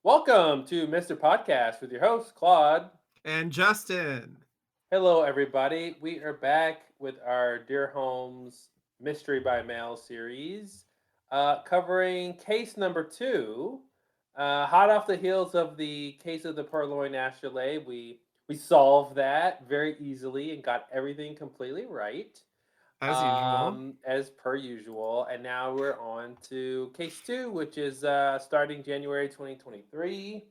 Welcome to Mr. Podcast with your host, Claude. And Justin. Hello, everybody. We are back with our Dear Holmes Mystery by Mail series, covering case number two. Hot off the heels of the case of the Purloined Astrolabe, we solved that very easily and got everything completely right, As usual. as per usual. And now we're on to case two, which is starting January 2023.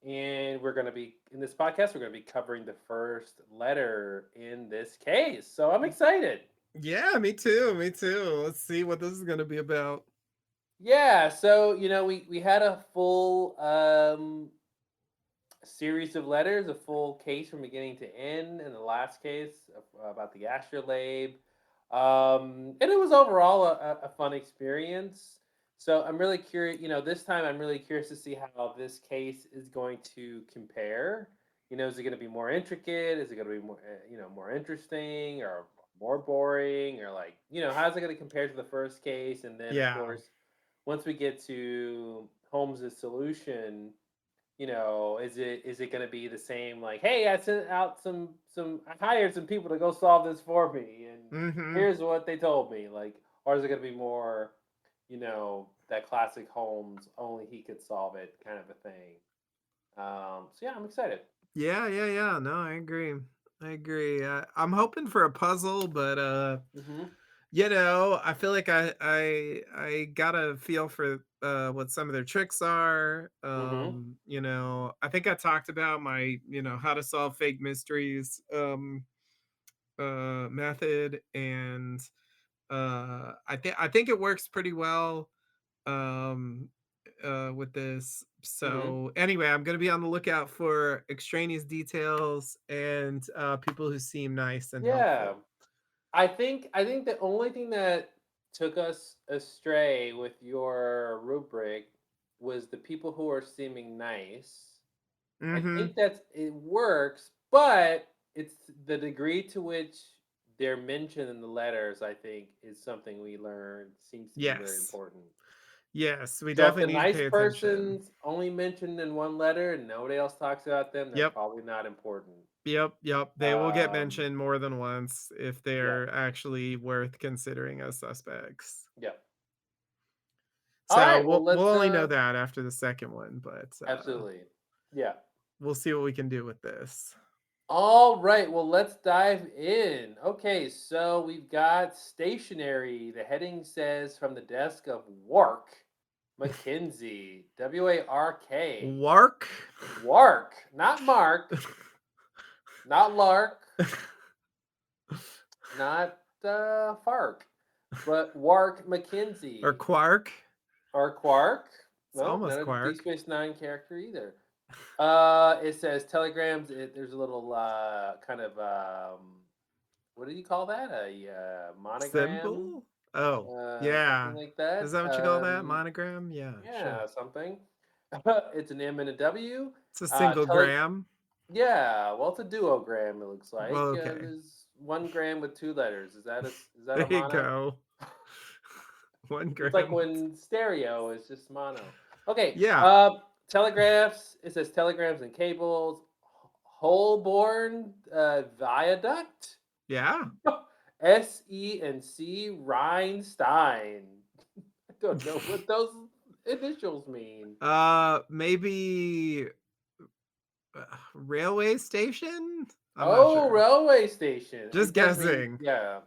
And we're going to be, in this podcast, we're going to be covering the first letter in this case. So I'm excited. Yeah, me too. Me too. Let's see what this is going to be about. Yeah, so, we had a full series of letters, a full case from beginning to end in the last case about the astrolabe. And it was overall a fun experience. So I'm really curious, this time I'm really curious to see how this case is going to compare. Is it going to be more intricate? Is it going to be more, more interesting or more boring? Or like, how's it going to compare to the first case? And then, of Yeah. course, once we get to Holmes's solution, is it going to be the same? Like, hey, I sent out I hired some people to go solve this for me, and Mm-hmm. here's what they told me. Like, or is it going to be more, that classic Holmes, only he could solve it kind of a thing? So yeah, I'm excited. Yeah. No, I agree. I agree. I'm hoping for a puzzle, but Mm-hmm. I feel like I got a feel for what some of their tricks are. Mm-hmm. I think I talked about my, how to solve fake mysteries method, and I think it works pretty well um with this. Mm-hmm. So anyway, I'm going to be on the lookout for extraneous details and people who seem nice and Yeah. helpful. I think the only thing that took us astray with your rubric was the people who are seeming nice. I Mhm. think that it works, but it's the degree to which they're mentioned in the letters, I think, is something we learned seems to be very Yes. important. Yes, we So if the definitely need to nice pay attention. person's only mentioned in one letter and nobody else talks about them, they're Yep. probably not important. Yep. They will get Um, mentioned more than once if yeah, they're actually worth considering as suspects. yeah. All So right, well we'll let's only know that after the second one, but absolutely. Yeah. we'll see what we can do with this. All right, well, let's dive in. Okay, so we've got stationery. The heading says from the desk of Wark McKinsey, Wark. Wark. Wark, not Mark, not Lark, not Fark, but Wark Or McKinsey. Quark. Or Quark. It's No, almost not a Deep Quark. Space Nine character either. It says telegrams. There's a little kind of what do you call that? A monogram, Symbol? Oh, something yeah. like Is that. that what you call that? Monogram? Yeah, sure. Yeah, something. It's an M and a W. It's a single Tele. gram. Yeah, well, it's a duogram. It looks Well, like okay. there's 1 gram with two letters. Is that There a you mono? go. One It's like gram. when stereo is just mono. Okay. Yeah. Telegraphs. It says telegrams and cables. Holborn Viaduct. Yeah. S E and C Rhinestein. I don't know what those initials mean. Maybe railway station? I'm not Oh, sure. railway station. Just It does mean, guessing. yeah.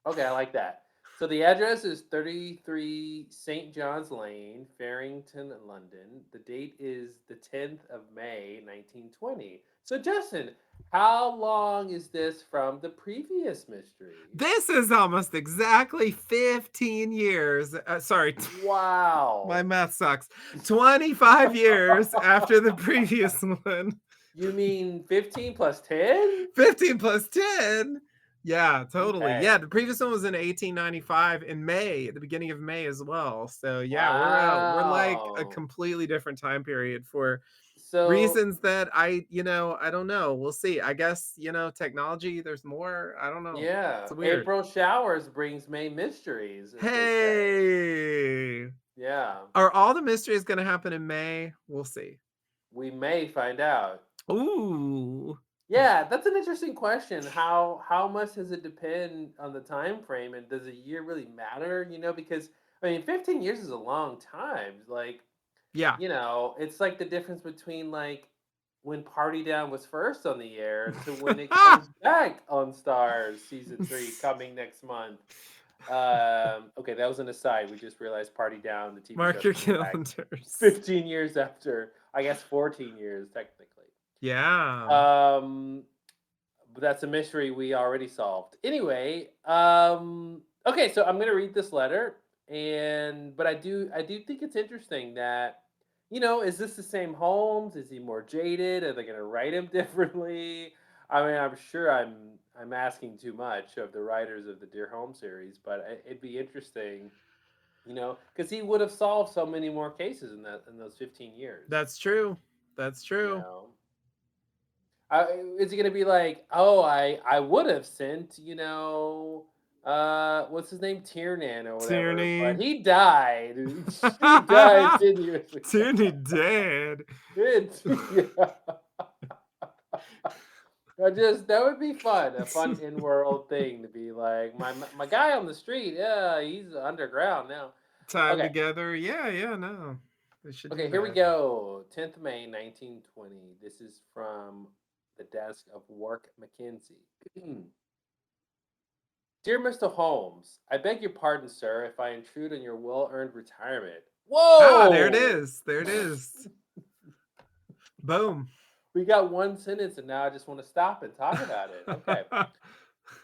Okay, I like that. So the address is 33 St. John's Lane, Farrington, London. The date is the 10th of May, 1920. So, Justin, how long is this from the previous mystery? This is almost exactly 15 years. Sorry, my Wow. math sucks. 25 years after the previous one. You mean 15 plus 10? 15 plus 10. Yeah, totally. Yeah, Okay. the previous one was in 1895 in May, at the beginning of May as well. So yeah, we're like a Wow. completely different time period for So, reasons that I don't know. We'll see. I guess, technology, there's more. I don't know. yeah, It's weird. April showers brings May mysteries, as they say. Hey. Yeah. Are all the mysteries gonna happen in May? We'll see. We may find out. Ooh. Yeah, that's an interesting question. How much does it depend on the time frame, and does a year really matter? Because I mean, 15 years is a long time. Like, Yeah. it's like the difference between like when Party Down was first on the air to when it comes back on Stars season 3 coming next month. Okay, that was an aside. We just realized Party Down, the TV show, Mark is your coming back calendars. 15 years after, I guess 14 years technically. Yeah. Um, but that's a mystery we already solved. Anyway, okay, so I'm gonna read this letter, and but I do think it's interesting that, is this the same Holmes? Is he more jaded? Are they gonna write him differently? I mean, I'm sure I'm asking too much of the writers of the Dear Holmes series, but it'd be interesting, because he would have solved so many more cases in those 15 years. That's true. That's You true. know, is it gonna be like, oh, I would have sent, what's his name, Tiernan or whatever, but Tierney. he died. He died 10 years ago. Tierney dead. Yeah. That would be fun, a fun in world thing to be like my guy on the street. Yeah, he's underground now. Time Okay, together. Yeah, yeah, no. They should do okay, here we that. go. 10th May 1920. This is from the desk of Work McKinsey. Dear Mr. Holmes, I beg your pardon, sir, if I intrude on your well earned retirement. Ah, there it Whoa! is. There it is. Boom. We got one sentence and now I just want to stop and talk about it. Okay.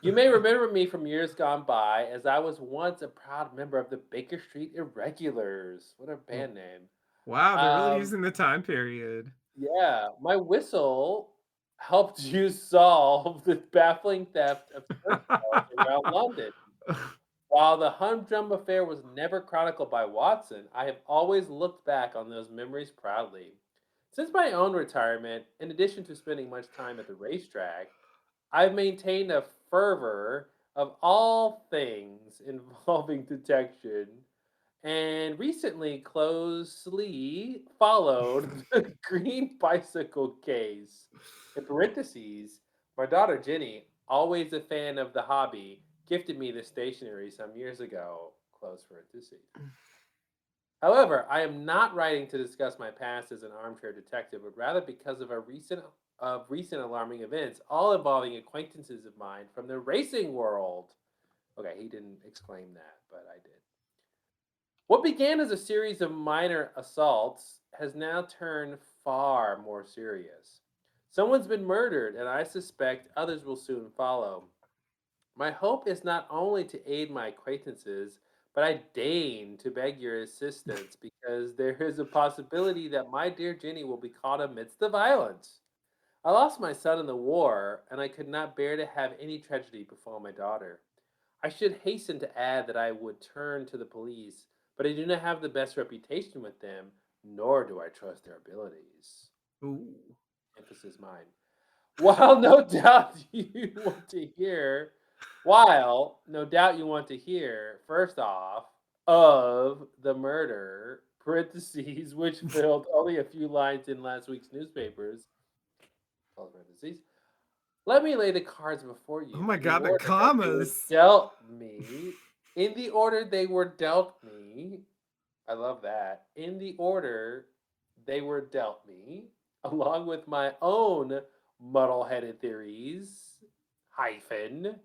You may remember me from years gone by as I was once a proud member of the Baker Street Irregulars. What a band name. Wow, they're really Um, using the time period. yeah, my whistle helped you solve the baffling theft of church bells around London. While the humdrum affair was never chronicled by Watson, I have always looked back on those memories proudly. Since my own retirement, in addition to spending much time at the racetrack, I've maintained a fervor of all things involving detection, and recently closely followed the green bicycle case. In parentheses, my daughter Jenny, always a fan of the hobby, gifted me the stationery some years ago. Close parentheses. However, I am not writing to discuss my past as an armchair detective, but rather because of recent alarming events, all involving acquaintances of mine from the racing world. Okay, he didn't exclaim that, but I did. What began as a series of minor assaults has now turned far more serious. Someone's been murdered, and I suspect others will soon follow. My hope is not only to aid my acquaintances, but I deign to beg your assistance because there is a possibility that my dear Jenny will be caught amidst the violence. I lost my son in the war, and I could not bear to have any tragedy befall my daughter. I should hasten to add that I would turn to the police, but I do not have the best reputation with them, nor do I trust their abilities. Ooh. Emphasis mine. While no doubt you want to hear, while no doubt you want to hear, first off, of the murder, parentheses, which filled only a few lines in last week's newspapers, close parentheses. Let me lay the cards before Oh you my in the god, the order that they were commas. dealt me. In the order they were dealt me. I love that. In the order they were dealt me, along with my own muddle-headed theories, hyphen.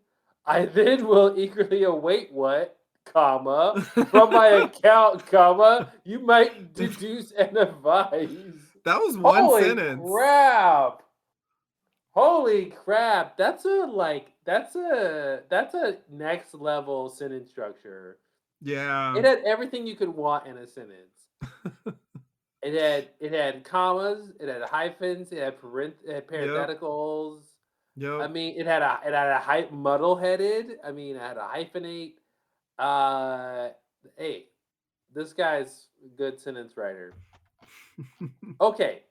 I then will eagerly await what, comma, from my account, comma, you might deduce and advise. That was one Holy sentence. crap! Holy crap! That's a next level sentence structure. Yeah. It had everything you could want in a sentence. It had commas, it had hyphens, it had Yep. parentheticals. I Yep. mean, it had a muddle headed. I mean, it had a hyphenate. Uh, hey, this guy's a good sentence writer. Okay,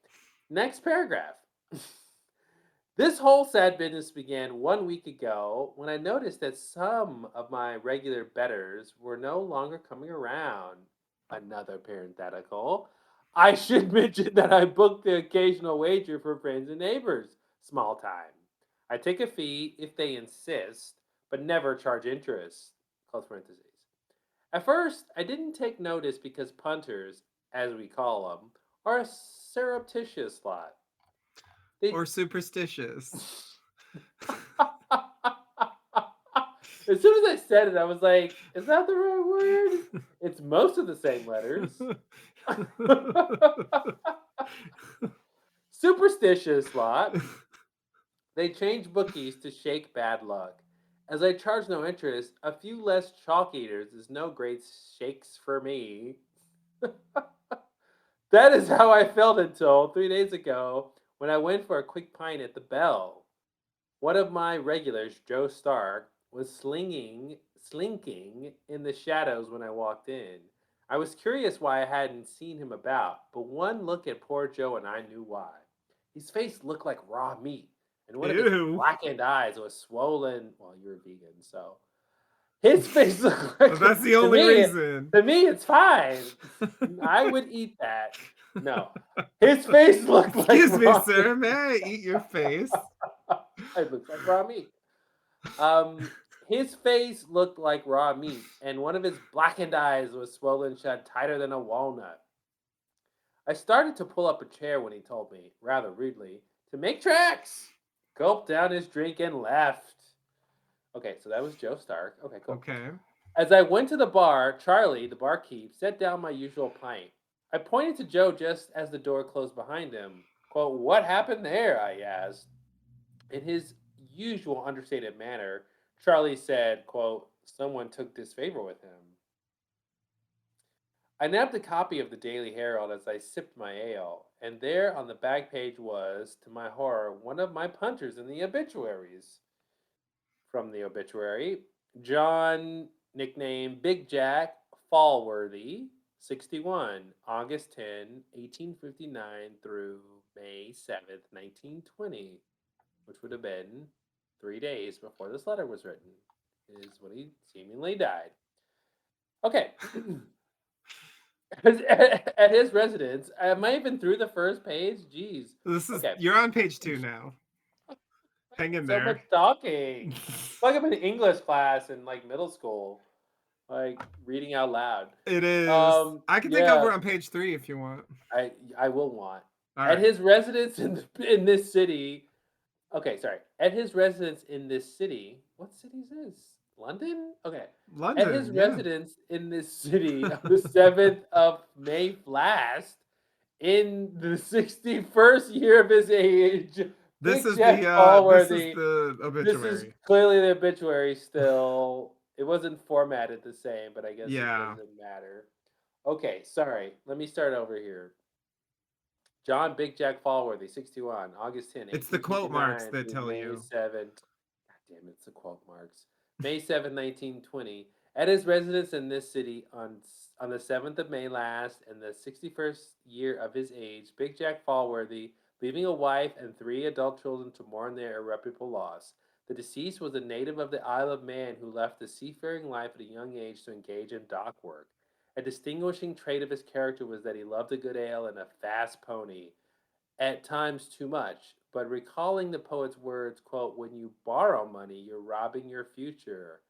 next paragraph. This whole sad business began 1 week ago when I noticed that some of my regular betters were no longer coming around. Another parenthetical. I should mention that I book the occasional wager for friends and neighbors. Small time. I take a fee if they insist, but never charge interest. Close parentheses. At first, I didn't take notice because punters, as we call them, are a surreptitious lot. They Or superstitious. as soon as I said it, I was like, is that the right word? It's most of the same letters. Superstitious lot. They change bookies to shake bad luck. As I charge no interest, a few less chalk eaters is no great shakes for me. That is how I felt until 3 days ago when I went for a quick pint at the Bell. One of my regulars, Joe Stark, was slinking in the shadows when I walked in. I was curious why I hadn't seen him about, but one look at poor Joe and I knew why. His face looked like raw meat, and one of his Ew. blackened eyes was swollen. Well, you're a vegan, so his face looked Well, like that's the to only me. reason. To me, it's fine. I would eat that. No, his face looked like Excuse me, raw meat. sir. May I eat your face? It looks like raw meat. Um, his face looked like raw meat, and one of his blackened eyes was swollen shut tighter than a walnut. I started to pull up a chair when he told me, rather rudely, to make tracks. Gulped down his drink and left. Okay, so that was Joe Stark. Okay, cool. Okay. As I went to the bar, Charlie, the barkeep, set down my usual pint. I pointed to Joe just as the door closed behind him. Quote, what happened there? I asked. In his usual understated manner, Charlie said, quote, someone took disfavor with him. I nabbed a copy of the Daily Herald as I sipped my ale, and there on the back page was, to my horror, one of my punters in the obituaries. From the obituary, John, nicknamed Big Jack Fallworthy, 61, August 10, 1859 through May 7th, 1920, which would have been 3 days before this letter was written, is when he seemingly died. Okay. At his residence, am I even through the first page? Jeez. Okay. You're on page 2 now. I Hang did in so much there. talking. It's like I'm in English class in like middle school, like reading out loud. It is. I can take Yeah, over on page 3 if you want. I will want. All At right. his residence in this city, okay, sorry. At his residence in this city, what city is this? London? Okay. At his London, yeah. residence in this city on the 7th of May last, in the 61st year of his age, Big Jack This is Allworthy. the This is obituary. clearly the obituary still. It wasn't formatted the same, but I guess it Yeah. doesn't matter. Okay, sorry. Let me start over here. John Big Jack Fallworthy, 61, August 10, It's the quote marks 1859 that through tell May you. 7th. God damn it, it's the quote marks. May 7th, 1920. At his residence in this city on the 7th of May last, in the 61st year of his age, Big Jack Fallworthy, leaving a wife and 3 adult children to mourn their irreparable loss. The deceased was a native of the Isle of Man who left the seafaring life at a young age to engage in dock work. A distinguishing trait of his character was that he loved a good ale and a fast pony, at times too much. But recalling the poet's words, quote, when you borrow money, you're robbing your future,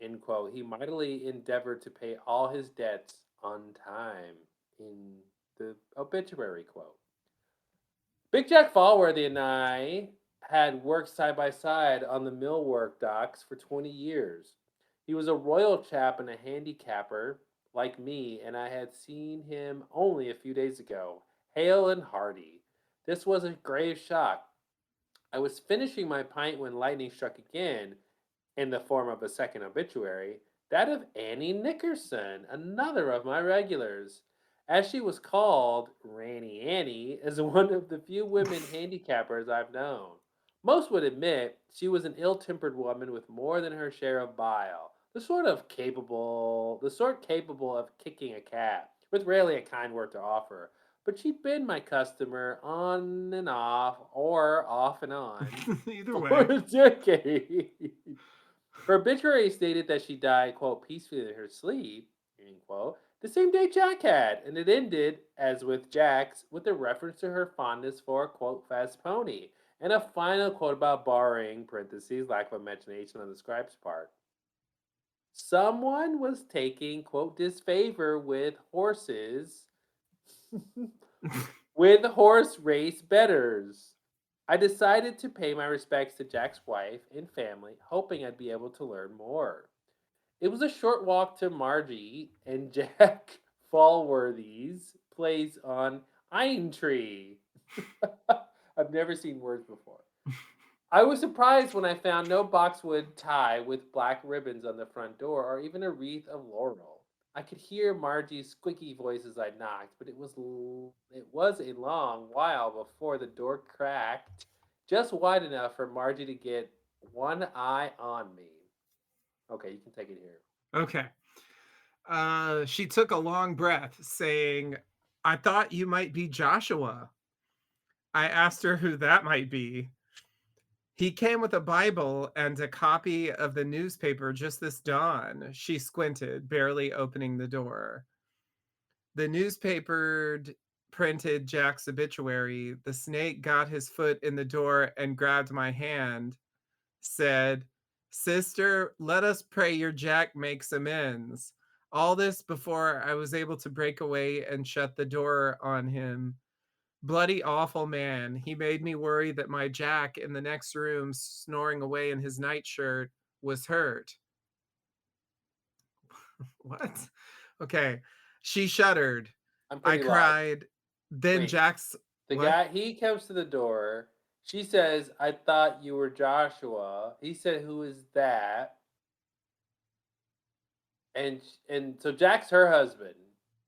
end quote, he mightily endeavored to pay all his debts on time, in the obituary quote. Big Jack Fallworthy and I had worked side by side on the millwork docks for 20 years. He was a royal chap and a handicapper like me, and I had seen him only a few days ago, hale and hearty. This was a grave shock. I was finishing my pint when lightning struck again, in the form of a second obituary, that of Annie Nickerson, another of my regulars. As she was called, Ranny Annie is one of the few women handicappers I've known. Most would admit she was an ill-tempered woman with more than her share of bile, the sort capable of kicking a cat, with rarely a kind word to offer. But she'd been my customer on and off, or off and on, Either for way. a decade. Her obituary stated that she died, quote, peacefully in her sleep, end quote, the same day Jack had, and it ended, as with Jack's, with a reference to her fondness for a quote fast pony, and a final quote about borrowing (parentheses lack of imagination on the scribe's part). Someone was taking quote disfavor with horses with horse race betters. I decided to pay my respects to Jack's wife and family, hoping I'd be able to learn more. It was a short walk to Margie and Jack Falworthy's place on Aintree. I've never seen words before. I was surprised when I found no boxwood tie with black ribbons on the front door or even a wreath of laurel. I could hear Margie's squeaky voice as I knocked, but it was a long while before the door cracked just wide enough for Margie to get one eye on me. Okay, you can take it here. Okay. She took a long breath, saying, I thought you might be Joshua. I asked her who that might be. He came with a Bible and a copy of the newspaper just this dawn. She squinted, barely opening the door. The newspaper printed Jack's obituary. The snake got his foot in the door and grabbed my hand, said, Sister, let us pray your Jack makes amends. All this before I was able to break away and shut the door on him. Bloody awful man. He made me worry that my Jack in the next room, snoring away in his nightshirt, was hurt. What? Okay. She shuddered. I'm I pretty lost. cried. Then Wait, Jack's the what? guy he comes to the door. She says, "I thought you were Joshua." He said, "Who is that?" And so Jack's her husband.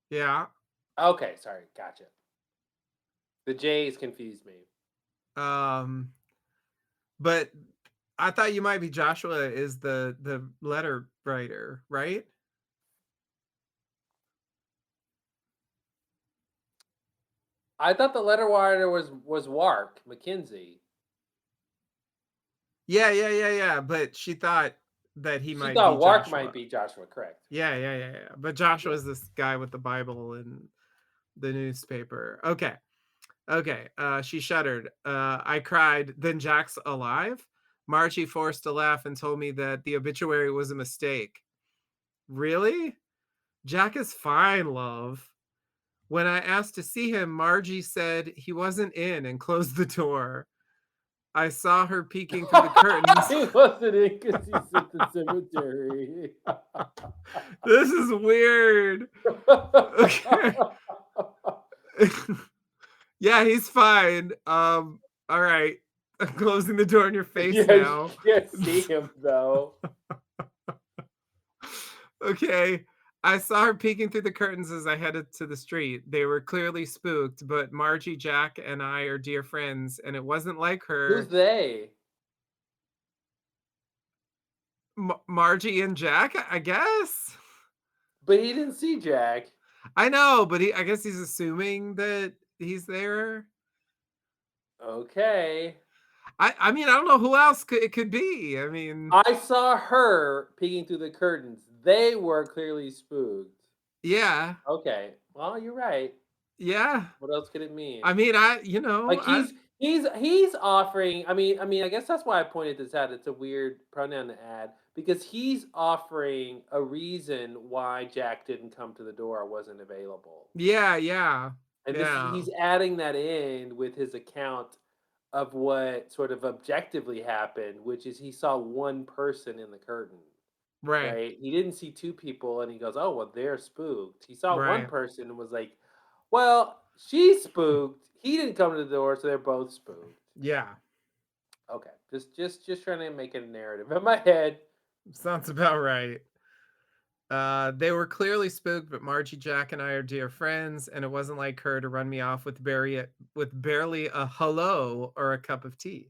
Yeah. Okay, sorry, gotcha. The J's confused me. Um, but I thought you might be Joshua is the letter writer, right? I thought the letter writer was Wark McKenzie. Yeah. But she thought that he She might be thought Wark might Joshua. be Joshua. Correct. Yeah. But Joshua Yeah. is this guy with the Bible and the newspaper. Okay. She shuddered. I cried. Then Jack's alive? Margie forced a laugh and told me that the obituary was a mistake. Really? Jack is fine, love. When I asked to see him, Margie said he wasn't in and closed the door. I saw her peeking through the curtains. He wasn't in because he's at the cemetery. This is weird. Okay. Yeah, he's fine. All right. I'm closing the door in your face Yeah, you now. can't see him though. Okay. I saw her peeking through the curtains as I headed to the street. They were clearly spooked, but Margie, Jack, and I are dear friends, and it wasn't like Who's her. they? Margie and Jack, I guess. But he didn't see Jack. I know, but I guess he's assuming that he's there. Okay. I mean, I don't know who else it could be. I mean, I saw her peeking through the curtains. They were clearly spooked. yeah, Okay. Well, you're right. yeah. What else could it mean? I mean, Like he's offering. I guess that's why I pointed this out. It's a weird pronoun to add because he's offering a reason why Jack didn't come to the door or wasn't available. yeah, And this yeah. he's adding that in with his account of what sort of objectively happened, which is he saw one person in the curtain, Right, right? He didn't see two people and he goes, "Oh, well, they're spooked." He saw one right. person and was like, "Well, she's spooked. He didn't come to the door, so they're both spooked." Yeah, Okay. Just trying to make a narrative in my head. sounds about right. They were clearly spooked, but Margie, Jack, and I are dear friends, and it wasn't like her to run me off with barely a hello or a cup of tea.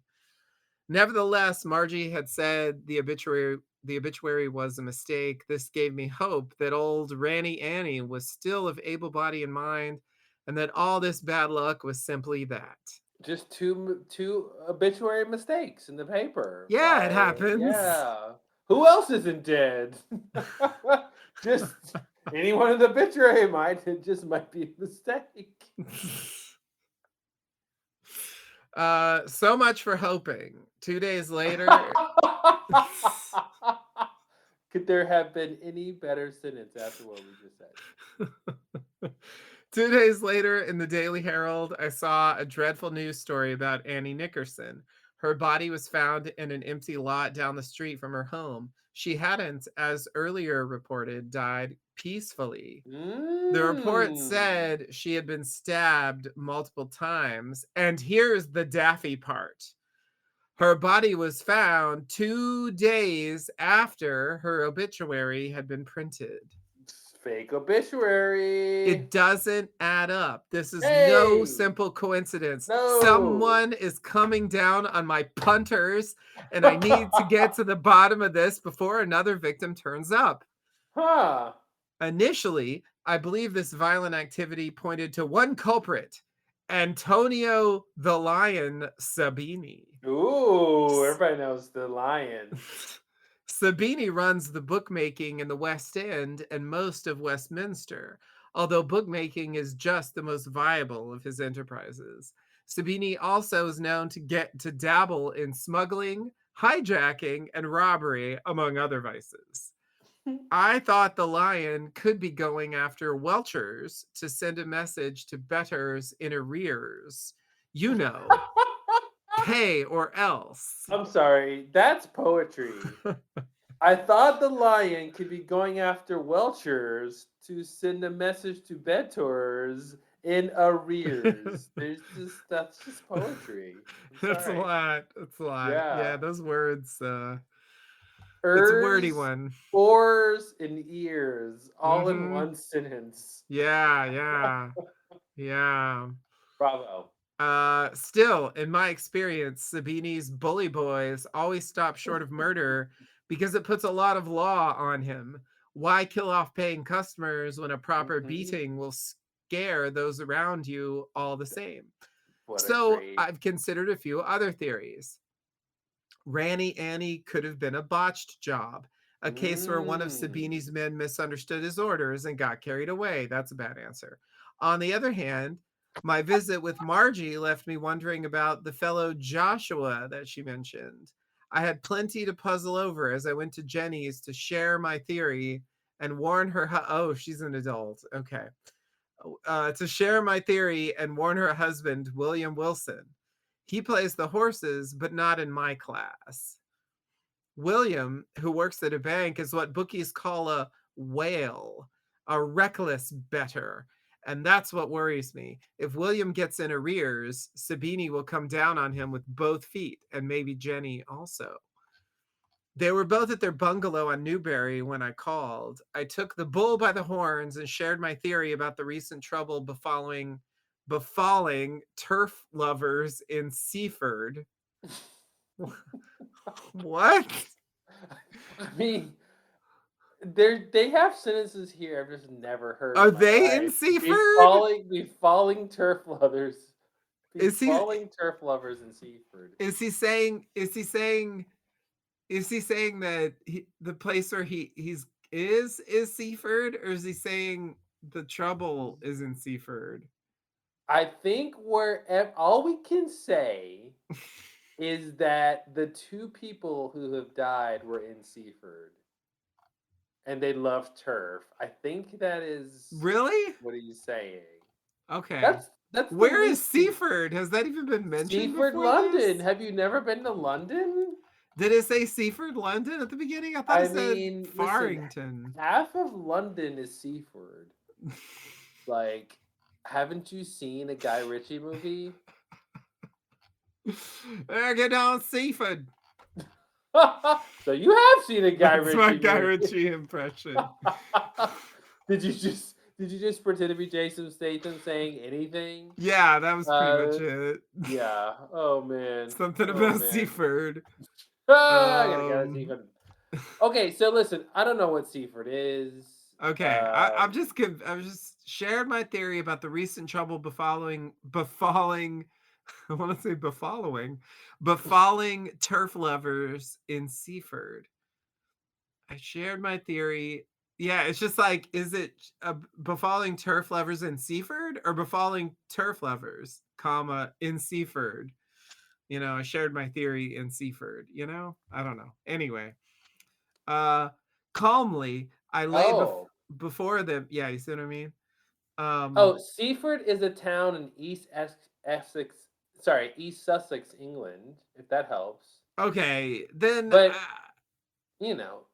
Nevertheless, Margie had said the obituary was a mistake. This gave me hope that old Ranny Annie was still of able body and mind, and that all this bad luck was simply that. Just two obituary mistakes in the paper. Yeah, it Like, happens. yeah. Who else isn't dead? just Anyone in the obituary might. It just might be a mistake. So much for hoping. 2 days later, Could there have been any better sentence after what we just said? 2 days later, in the Daily Herald, I saw a dreadful news story about Annie Nickerson. Her body was found in an empty lot down the street from her home. She hadn't, as earlier reported, died peacefully. The report Mm. said she had been stabbed multiple times. And here's the daffy part: her body was found 2 days after her obituary had been printed. Fake obituary. It doesn't add up. This is no Hey, simple coincidence. no. Someone is coming down on my punters, and I need to get to the bottom of this before another victim turns up. Huh. Initially, I believe this violent activity pointed to one culprit, Antonio the Lion Sabini. Ooh, everybody knows the lion. Sabini runs the bookmaking in the West End and most of Westminster, although bookmaking is just the most viable of his enterprises. Sabini also is known to get to dabble in smuggling, hijacking, and robbery, among other vices. I thought the lion could be going after welchers to send a message to betters in arrears. You know, pay or else. I'm sorry, that's poetry. I thought the lion could be going after Welchers to send a message to bettors in arrears. There's just that's just poetry. I'm That's a sorry. lot. That's a lot. Yeah, Yeah. those words, it's a wordy Ers, one. oars, and ears all in Mhm. one sentence. Yeah, yeah, yeah. Bravo. Still, in my experience, Sabini's bully boys always stop short of murder because it puts a lot of law on him. Why kill off paying customers when a proper Mhm. beating will scare those around you all the same? What a So great. I've considered a few other theories. Ranny Annie could have been a botched job, a case where one of Mm. Sabini's men misunderstood his orders and got carried away. That's a bad answer. On the other hand, my visit with Margie left me wondering about the fellow Joshua that she mentioned. I had plenty to puzzle over as I went to Jenny's to share my theory and warn her. Oh, she's an adult. Okay. To share my theory and warn her husband, William Wilson. He plays the horses, but not in my class. William, who works at a bank, is what bookies call a whale, a reckless bettor. And that's what worries me. If William gets in arrears, Sabini will come down on him with both feet, and maybe Jenny also. They were both at their bungalow on Newbury when I called. I took the bull by the horns and shared my theory about the recent trouble befalling turf lovers in Seaford. What? I mean, they have sentences here I've just never heard Are in my they in life. Seaford? Befalling turf lovers, Is he befalling turf lovers in Seaford. is he saying that the place where he's is Seaford, or is he saying the trouble is in Seaford? I think where all we can say is that the two people who have died were in Seaford and they love turf. I think that is Really? what he's saying. Okay. That's the Where is least Seaford? Has that even been mentioned Seaford, before London. this? Have you never been to London? Did it say Seaford, London at the beginning? I thought I it said mean, listen, Farrington. half of London is Seaford. Like, haven't you seen a Guy Ritchie movie? Get on Seaford. So you have seen a Guy That's my Ritchie Guy movie. Ritchie impression. Did you just pretend to be Jason Statham saying anything? Yeah, that was pretty Uh much it. yeah. Oh man. Something Oh about man. Seaford. Ah, I gotta get it Um, Seaford. Okay, so listen, I don't know what Seaford is. okay, Um I've just shared my theory about the recent trouble befalling I want to say befalling turf lovers in Seaford. I shared my theory. Yeah, it's just like, is it befalling turf lovers in Seaford or befalling turf lovers, comma, in Seaford? I shared my theory in Seaford, I don't know. Anyway, uh, calmly, I lay Oh. before them. Yeah, you see what I mean? Oh, Seaford is a town in Essex, sorry, East Sussex, England, if that helps. Okay, then But, you know,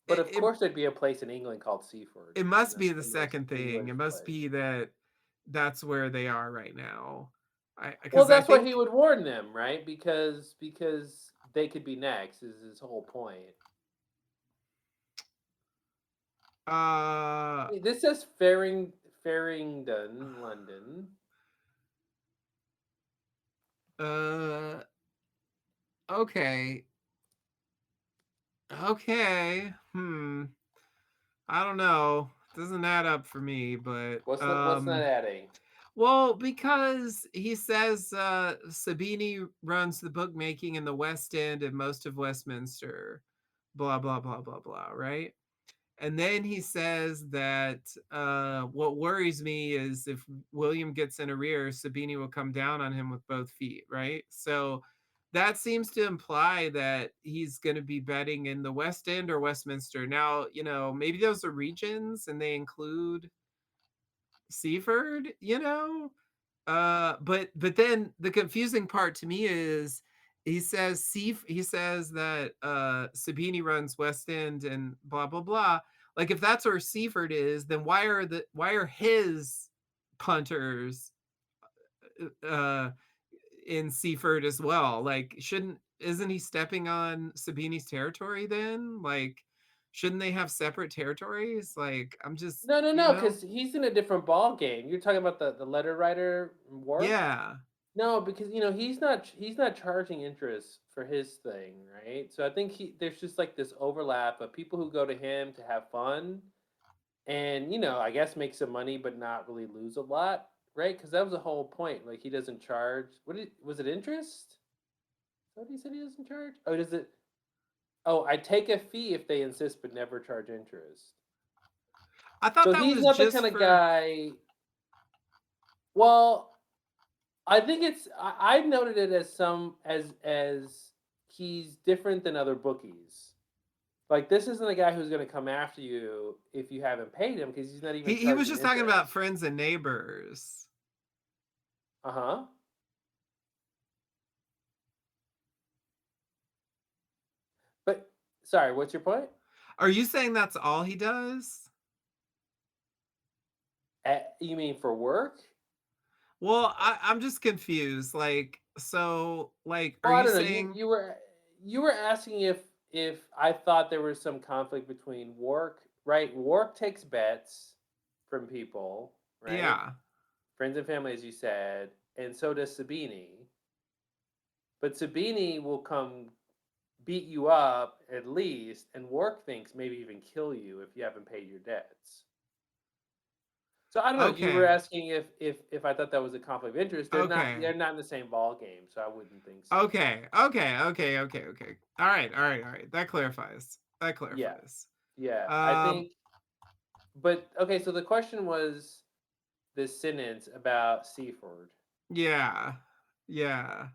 but of it course there'd be a place in England called Seaford, it you must know, be the the most second thing. English It must place. be that that's where they are right now. Well, Because I that's why he think would warn them, right? Because they could be next is his whole point. uh This says Farringdon, London. uh okay. Okay. I don't know. Doesn't add up for me, but What's not adding? well, because he says Sabini runs the bookmaking in the West End and most of Westminster, blah blah blah blah blah, right? And then he says that what worries me is if William gets in arrears, Sabini will come down on him with both feet, right? So that seems to imply that he's going to be betting in the West End or Westminster. Now, maybe those are regions and they include Seaford, but then the confusing part to me is he says that Sabini runs West End and blah blah blah. Like if that's where Seaford is, then why are his punters uh in Seaford as well? Like shouldn't isn't he stepping on Sabini's territory then? Like shouldn't they have separate territories? Like I'm just, No, no, no, because he's in a different ball game. You're talking about the letter writer work. yeah. No, because he's not charging interest for his thing, right? So I think there's just like this overlap of people who go to him to have fun and I guess make some money but not really lose a lot, right? Because that was the whole point. Like he doesn't charge. Was it interest? Is that what he said he doesn't charge? Oh, does it? Oh, I take a fee if they insist but never charge interest. I thought So that he's was not the just kind of for guy. Well, I think I've noted it as he's different than other bookies. Like this isn't a guy who's going to come after you if you haven't paid him because he's not even he was charging just talking about interest. friends and neighbors. Uh huh. But sorry, what's your point? Are you saying that's all he does? You mean for work? Well, I'm just confused. Like, so, like, are Well, I you don't know. You saying, you were you were asking if I thought there was some conflict between work, right? Work takes bets from people, right? yeah, Friends and family, as you said, and so does Sabini. But Sabini will come beat you up at least, and work thinks maybe even kill you if you haven't paid your debts. So I don't know. You were okay, asking if I thought that was a conflict of interest. They're not. okay, They're not in the same ball game, so I wouldn't think so. okay, okay, okay, okay, okay. All right, all right, all right. That clarifies. That Yeah, clarifies. yeah. I Um, think. But okay, so the question was this sentence about Seaford. yeah, yeah.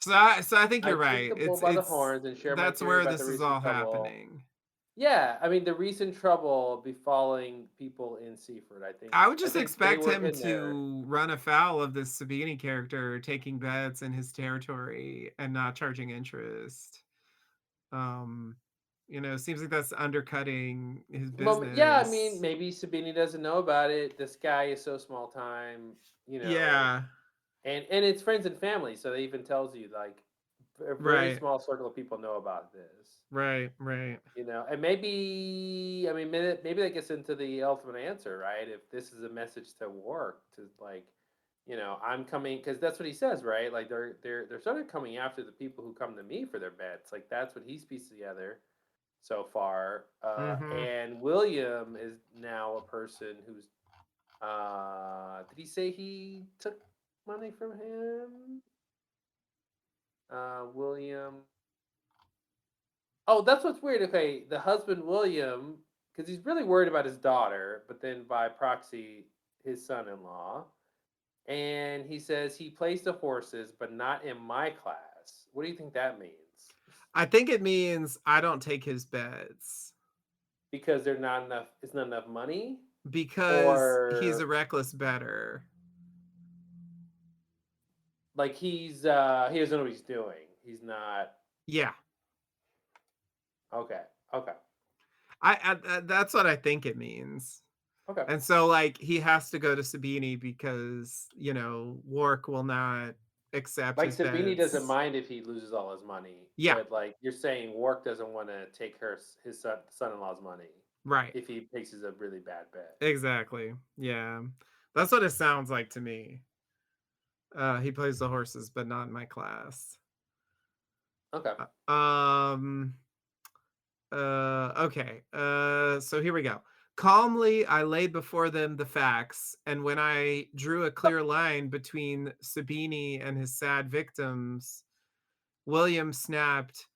So I think I you're take right. the bull by the It's horns and share my that's theory where about the this is recent all trouble. happening. Yeah, I mean the recent trouble befalling people in Seaford. I would I just think they expect were him in there. to run afoul of this Sabini character taking bets in his territory and not charging interest. Um, seems like that's undercutting his Well, yeah, I mean business. maybe Sabini doesn't know about it. This guy is so small time, Yeah, and it's friends and family. So they even tells you like a very right, small circle of people know about this. right, right. And maybe I mean maybe that gets into the ultimate answer, right? If this is a message to work to like, I'm coming because that's what he says, right? Like they're sort of coming after the people who come to me for their bets. Like that's what he's pieced together so far. Mm-hmm. And William is now a person who's did he say he took money from him? William. Oh, that's what's weird. Okay, the husband William. because he's really worried about his daughter, but then by proxy, his son-in-law. And he says he plays the horses, but not in my class. What do you think that means? I think it means I don't take his bets Because there's not enough. It's not enough money, because he's a or reckless bettor. like he doesn't know what he's doing. He's not Yeah. okay. Okay. That's what I think it means. Okay. And so, like, he has to go to Sabini because, Wark will not accept Like his Sabini doesn't bets. mind if he loses all his money, Yeah, but like you're saying, Wark doesn't want to take his son-in-law's money right. if he places a really bad bet. Exactly. Yeah. That's what it sounds like to me. He plays the horses, but not in my class. Okay. Uh, um, okay. So here we go. Calmly, I laid before them the facts, and when I drew a clear line between Sabini and his sad victims, William snapped,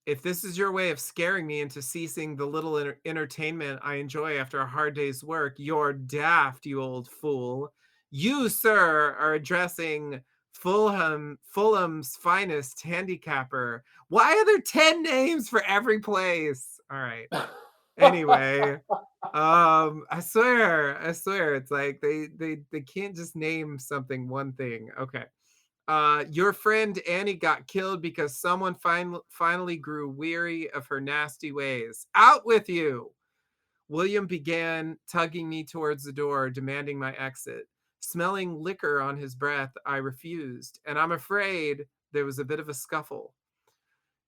"If this is your way of scaring me into ceasing the little entertainment I enjoy after a hard day's work, you're daft, you old fool. You, sir, are addressing Fulham's finest handicapper. Why are there 10 names for every place?" All right. Anyway, I swear, it's like they can't just name something one thing. Okay. Your friend Annie got killed because someone finally grew weary of her nasty ways. Out with you! William began tugging me towards the door, demanding my exit. Smelling liquor on his breath, I refused, and I'm afraid there was a bit of a scuffle.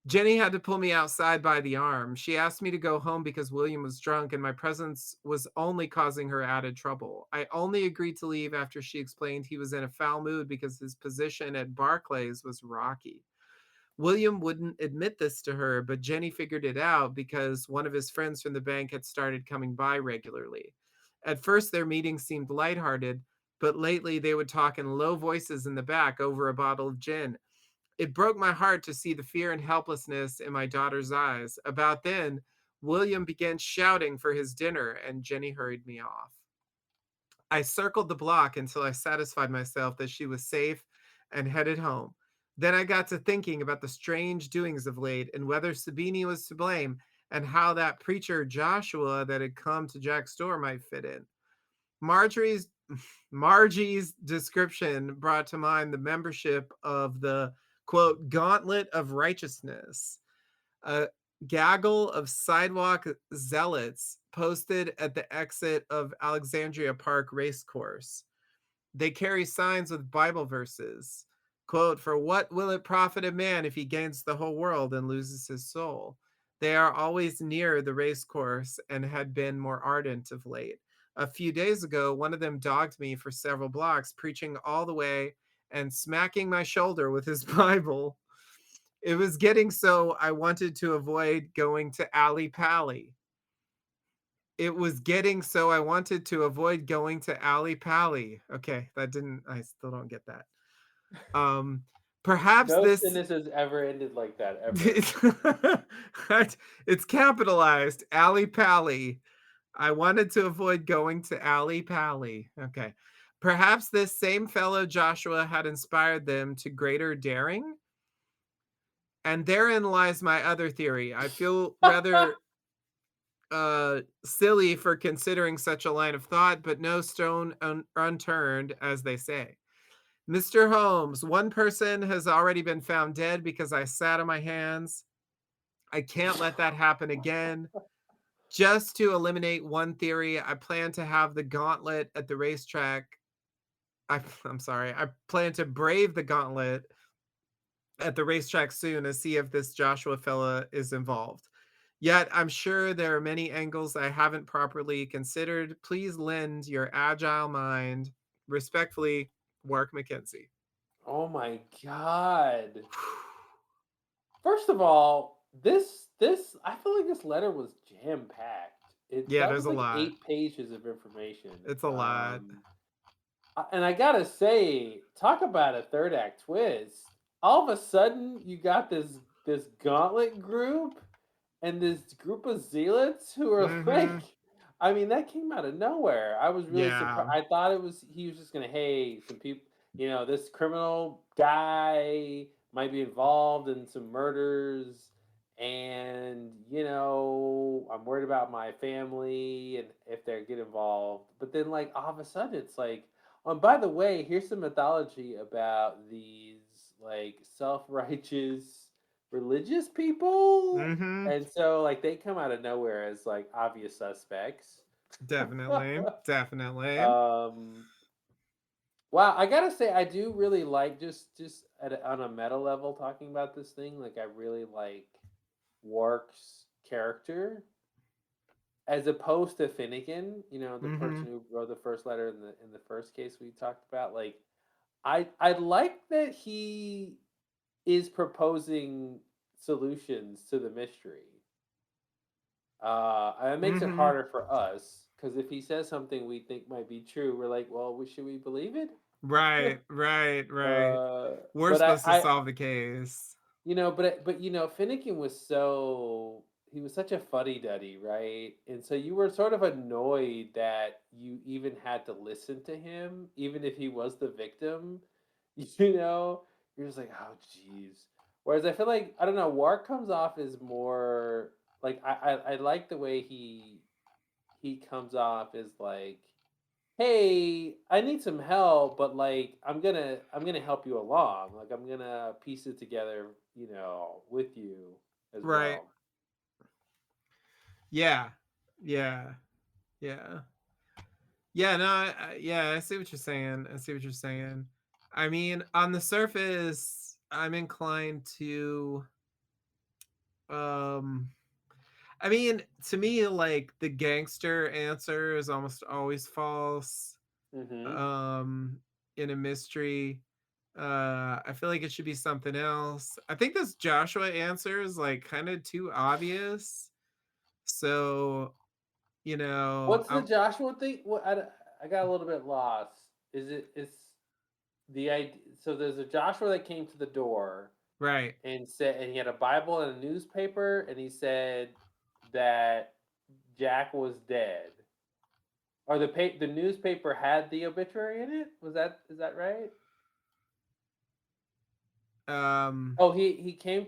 Jenny had to pull me outside by the arm. She asked me to go home because William was drunk and my presence was only causing her added trouble. I only agreed to leave after she explained he was in a foul mood because his position at Barclays was rocky. William wouldn't admit this to her, but Jenny figured it out because one of his friends from the bank had started coming by regularly. At first, their meetings seemed lighthearted, but lately they would talk in low voices in the back over a bottle of gin. It broke my heart to see the fear and helplessness in my daughter's eyes. About then, William began shouting for his dinner, and Jenny hurried me off. I circled the block until I satisfied myself that she was safe and headed home. Then I got to thinking about the strange doings of late and whether Sabini was to blame and how that preacher Joshua that had come to Jack's door might fit in. Marjorie's Margie's description brought to mind the membership of the quote gauntlet of righteousness, a gaggle of sidewalk zealots posted at the exit of Alexandria Park Racecourse. They carry signs with Bible verses. Quote, "For what will it profit a man if he gains the whole world and loses his soul?" They are always near the race course and had been more ardent of late. A few days ago, one of them dogged me for several blocks, preaching all the way and smacking my shoulder with his Bible. It was getting so I wanted to avoid going to Alley Pally. It was getting so I wanted to avoid going to Alley Pally. Okay, I still don't get that. Um, perhaps No this, sentence has ever ended like that ever. it's, it's capitalized, Alley Pally. I wanted to avoid going to Alley Pally. Okay. Perhaps this same fellow Joshua had inspired them to greater daring. And therein lies my other theory. I feel rather silly for considering such a line of thought, but no stone unturned, as they say. Mr. Holmes, one person has already been found dead because I sat on my hands. I can't let that happen again. Just to eliminate one theory, I plan to have the gauntlet at the racetrack. I'm sorry. I plan to brave the gauntlet at the racetrack soon and see if this Joshua fella is involved. Yet I'm sure there are many angles I haven't properly considered. Please lend your agile mind. Respectfully, Mark McKenzie. Oh my god. First of all, this I feel like this letter was jam packed. It Yeah, that there's was a like lot. 8 pages of information. It's a lot. And I gotta say, talk about a third act twist. All of a sudden, you got this gauntlet group and this group of zealots who are like Mhm. I mean, that came out of nowhere. I was really surprised. Yeah. I thought it was he was just gonna, hey, some people, this criminal guy might be involved in some murders, and I'm worried about my family and if they get involved. But then, like, all of a sudden, it's like, oh, and by the way, here's some mythology about these like self-righteous religious people, Mhm. and so, like, they come out of nowhere as, like, obvious suspects. Definitely. Definitely. um, wow, I gotta say, I do really like, on a meta level, talking about this thing. Like, I really like Wark's character as opposed to Finnegan. The person Mhm. who wrote the first letter in the first case we talked about. Like, I like that he is proposing solutions to the mystery. And it makes it Mhm. harder for us because if he says something we think might be true, we're like, well, should we believe it? Right, right, right. We're But supposed to I solve the case. Finnegan was he was such a fuddy duddy, right? And so you were sort of annoyed that you even had to listen to him, even if he was the victim. You know, you're just like, oh, jeez. Whereas I feel like, I don't know, Wark comes off as more like, I like the way he comes off as like, hey, I need some help, but like, I'm gonna help you along. Like, I'm gonna piece it together, with you as Right. well. Yeah. Yeah. Yeah. Yeah, no, yeah, I see what you're saying. I see what you're saying. I mean, on the surface, I'm inclined to um I mean, to me, like the gangster answer is almost always false. Mm-hmm. Um in a mystery. I feel like it should be something else. I think this Joshua answer is like kind of too obvious. So, What's the I'm Joshua thing? I got a little bit lost. Is the idea? So there's a Joshua that came to the door right. and he had a Bible and a newspaper, and he said that Jack was dead. Or the newspaper had the obituary in it? Is that right? Um Oh, he came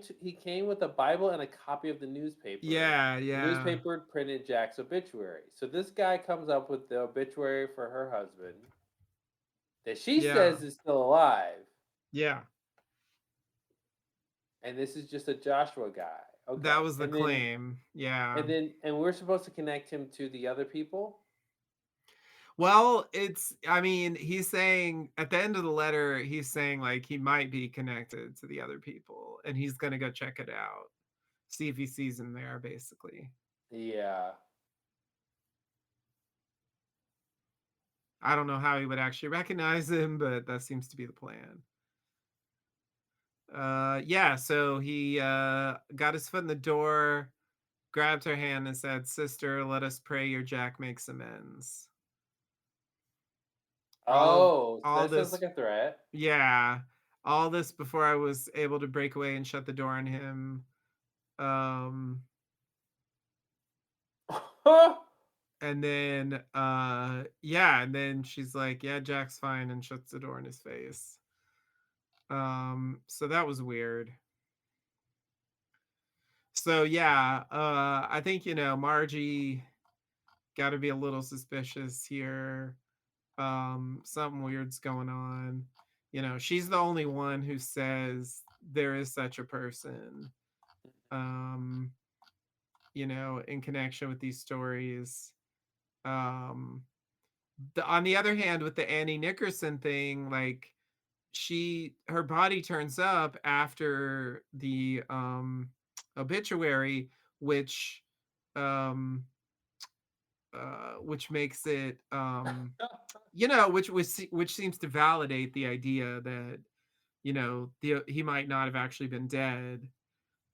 with a Bible and a copy of the newspaper. yeah, The yeah. newspaper printed Jack's obituary. So this guy comes up with the obituary for her husband that she Yeah. says is still alive, Yeah. and this is just a Joshua guy. That Okay, was the claim. Yeah. and we're supposed to connect him to the other people. Well, I mean, he's saying at the end of the letter, he's saying like he might be connected to the other people and he's going to go check it out. See if he sees him there basically. Yeah. I don't know how he would actually recognize him, but that seems to be the plan. Yeah, so he got his foot in the door, grabbed her hand and said, "Sister, let us pray your Jack makes amends." All Oh, so all that sounds this like a threat. Yeah, all this before I was able to break away and shut the door on him. Um, and then yeah, and then she's like, "Yeah, Jack's fine," and shuts the door in his face. So that was weird. So yeah, I think Margie got to be a little suspicious here. Something weird's going on. She's the only one who says there is such a person. Um, in connection with these stories. Um, on the other hand, with the Annie Nickerson thing, like her body turns up after the obituary, which um which makes it which seems to validate the idea that he might not have actually been dead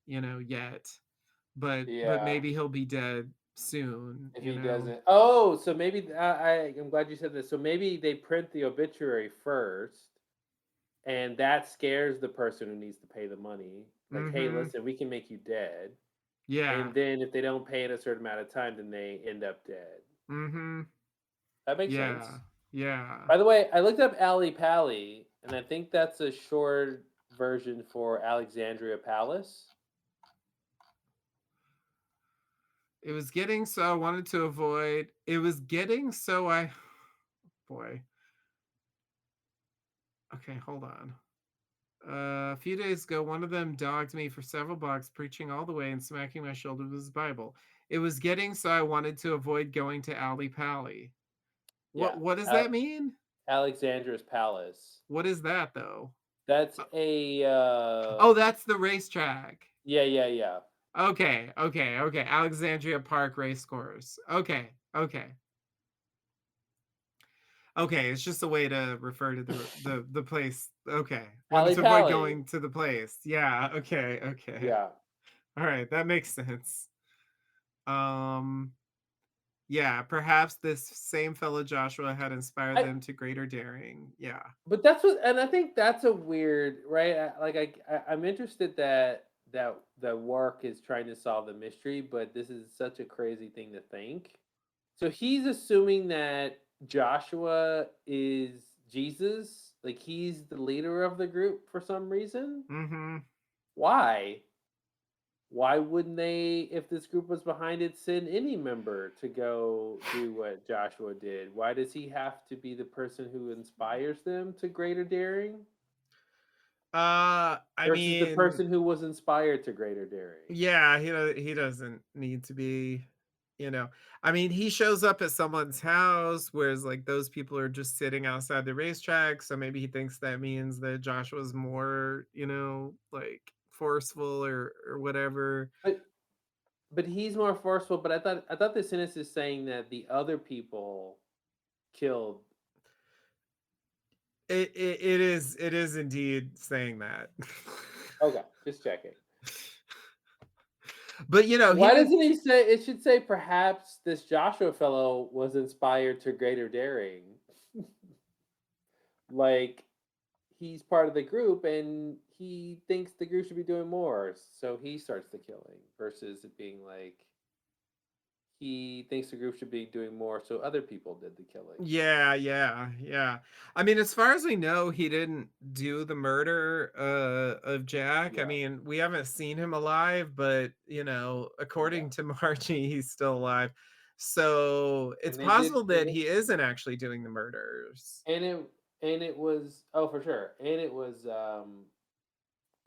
yet, but Yeah. maybe he'll be dead soon. If he doesn't, oh, so maybe I'm glad you said this. So maybe they print the obituary first, and that scares the person who needs to pay the money. Like, hey, Mm-hmm. listen, we can make you dead, Yeah. and then if they don't pay in a certain amount of time, then they end up dead. Mhm. That makes Yeah. sense. Yeah. By the way, I looked up Ali Pali, and I think that's a short version for Alexandria Palace. It was getting so I wanted to avoid. It was getting so I boy. Okay, hold on. A few days ago, one of them dogged me for several blocks, preaching all the way and smacking my shoulder with his Bible. It was getting so I wanted to avoid going to Ali Pali. Yeah, What does that Al- mean? Alexandra's Palace. What is that though? That's Uh, a oh, that's the racetrack. yeah, yeah, yeah. Okay, okay, okay. Alexandria Park race course. Okay, okay. Okay, it's just a way to refer to the place. Okay. Wanted Ali to avoid Pali. going to the place. Yeah, okay, okay. Yeah. All right, that makes sense. Um yeah, perhaps this same fellow Joshua had inspired I them to greater daring. Yeah. But that's what, and I think that's a weird, right? I'm interested that the work is trying to solve the mystery, but this is such a crazy thing to think. So he's assuming that Joshua is Jesus, like he's the leader of the group for some reason. Mhm. Why? Why wouldn't they, if this group was behind it, send any member to go do what Joshua did? Why does he have to be the person who inspires them to greater daring I versus the mean, person who was inspired to greater daring? yeah, he doesn't need to be, you know. I mean, he shows up at someone's house, whereas like those people are just sitting outside the racetrack. So maybe he thinks that means that Joshua's more, like forceful or whatever. But he's more forceful. But I thought the sentence is saying that the other people killed. It is indeed saying that. Okay, just checking. But he Why did. doesn't he say it should say perhaps this Joshua fellow was inspired to greater daring? Like he's part of the group and he thinks the group should be doing more, so he starts the killing versus it being like he thinks the group should be doing more, so other people did the killing. Yeah, yeah, yeah. I mean, as far as we know, he didn't do the murder of Jack. I Yeah, mean, we haven't seen him alive, but yeah, according to Margie, he's still alive. So it's and they did, possible that he isn't actually doing the murders. and it was, oh, for sure, and it was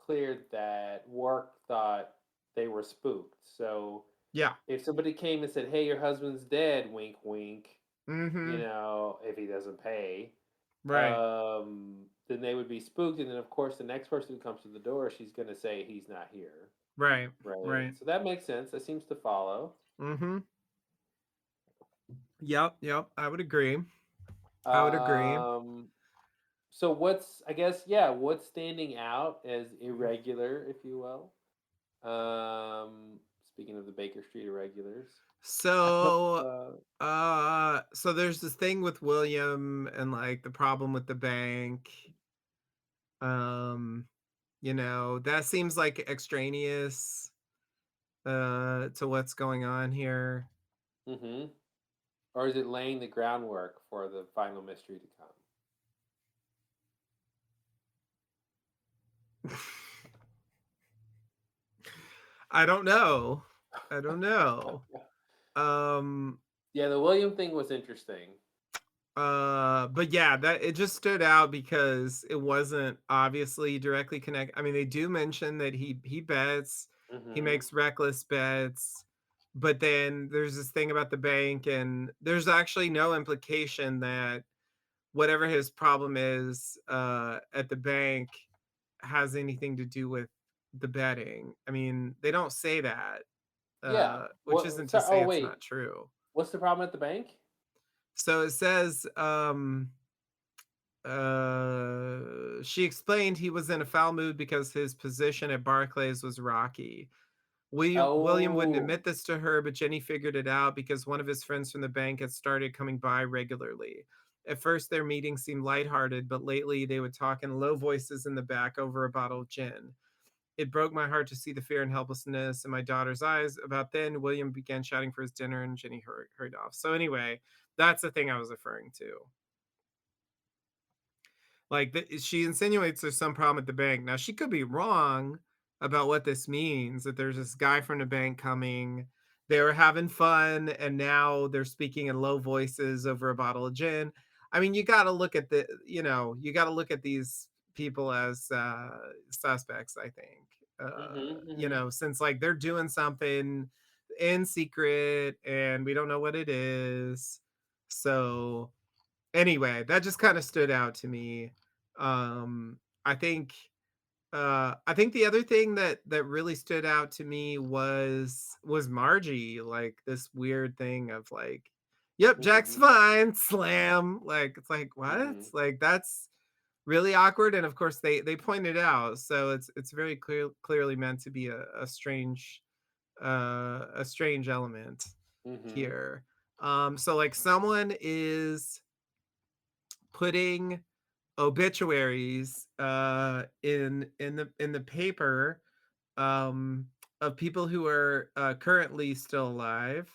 clear that work thought they were spooked. So Yeah. if somebody came and said, "Hey, your husband's dead," wink, wink, Mm-hmm. if he doesn't pay, Right. then they would be spooked, and then of course the next person who comes to the door, she's gonna say he's not here, Right. right? Right. So that makes sense. That seems to follow. Mm-hmm. Yep. Yep. I would agree. I would agree. Um, so what's, I guess, yeah, what's standing out as irregular, if you will? Speaking of the Baker Street irregulars, So uh, so there's this thing with William and like the problem with the bank. Um, that seems like extraneous to what's going on here. mm-hmm. Or is it laying the groundwork for the final mystery to come? I don't know. I don't know. Um Yeah, the William thing was interesting. but yeah, that it just stood out because it wasn't obviously directly connected. I mean, they do mention that he bets, he Mm-hmm. makes reckless bets, but then there's this thing about the bank, and there's actually no implication that whatever his problem is at the bank has anything to do with the betting. I mean, they don't say that, Yeah. which What? isn't to So, say oh it's wait, not true. what's the problem at the bank? So it says, she explained he was in a foul mood because his position at Barclays was rocky. William wouldn't Oh, admit this to her, but Jenny figured it out because one of his friends from the bank had started coming by regularly. At first, their meetings seemed lighthearted, but lately they would talk in low voices in the back over a bottle of gin. It broke my heart to see the fear and helplessness in my daughter's eyes. About then, William began shouting for his dinner, and Jenny hurried off. So anyway, that's the thing I was referring to. Like she insinuates there's some problem at the bank. Now she could be wrong about what this means. That there's this guy from the bank coming. They were having fun, and now they're speaking in low voices over a bottle of gin. I mean, you got to look at you got to look at these people as suspects. I think, Mhm. Mhm. since like they're doing something in secret, and we don't know what it is. So anyway, that just kind of stood out to me. Um, I think I think the other thing that really stood out to me was Margie, like this weird thing of like, "Yep, Jack's Mhm. fine." Slam. Like it's like, "What?" Mhm. Like that's really awkward, and of course they pointed out, so it's very clearly meant to be a strange element Mhm. here. So like someone is putting obituaries in the paper um of people who are currently still alive,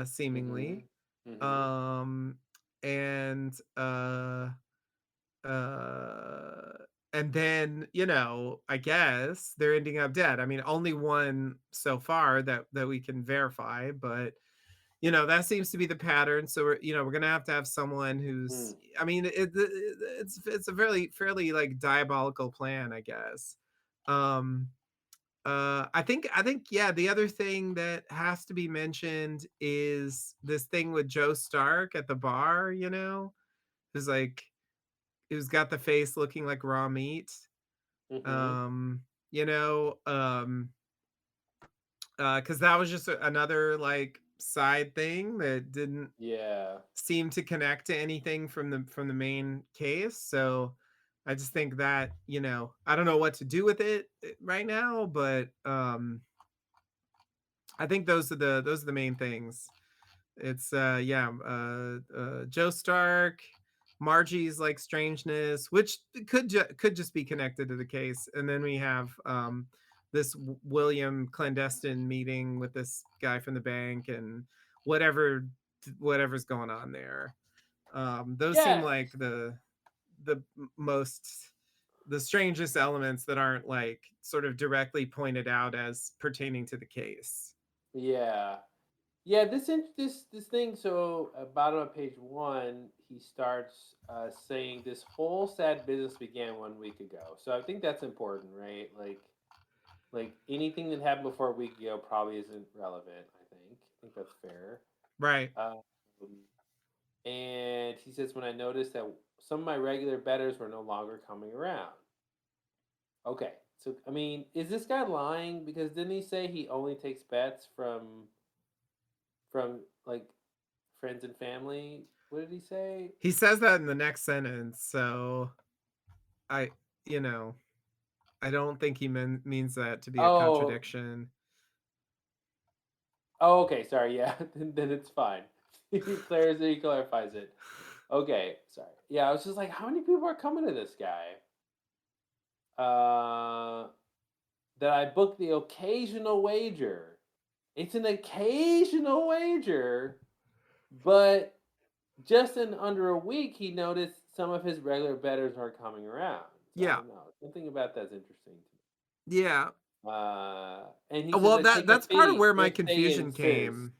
seemingly, Mhm. Mhm. um and uh uh and then I guess they're ending up dead. I mean, only one so far that we can verify, but that seems to be the pattern. So we're gonna have to have someone who's. Mm. I mean, it's a fairly like diabolical plan, I guess. Um, I think yeah. The other thing that has to be mentioned is this thing with Joe Stark at the bar. Who's like who's got the face looking like raw meat. Mhm. Um, you know, um, because that was just another like side thing that didn't Yeah. seem to connect to anything from the main case. So I just think that, I don't know what to do with it right now, but I think those are the main things. It's yeah, Joe Stark, Margie's like strangeness, which could just be connected to the case, and then we have this William clandestine meeting with this guy from the bank and whatever whatever's going on there. Those seem Yeah. like the most the strangest elements that aren't like sort of directly pointed out as pertaining to the case. Yeah. Yeah, this thing. So about on page one, he starts saying this whole sad business began 1 week ago. So I think that's important, right? Like anything that happened before a week ago probably isn't relevant. I think that's fair. Right. Um, and he says when I noticed that some of my regular betters were no longer coming around. Okay, so I mean, is this guy lying? Because didn't he say he only takes bets from like friends and family? What did he say? He says that in the next sentence, so I, you know, I don't think he means that to be a Oh, contradiction. oh, okay. Sorry, yeah. Then it's fine. He clarifies it. Okay, sorry. Yeah, I was just like, how many people are coming to this guy? Uh, that I booked the occasional wager. It's an occasional wager, but just in under a week, he noticed some of his regular betters aren't coming around. So I Yeah. don't know. Something about that's interesting to me. Yeah. And he says, Well, "I take a that's part of fee where my if they confusion insist." came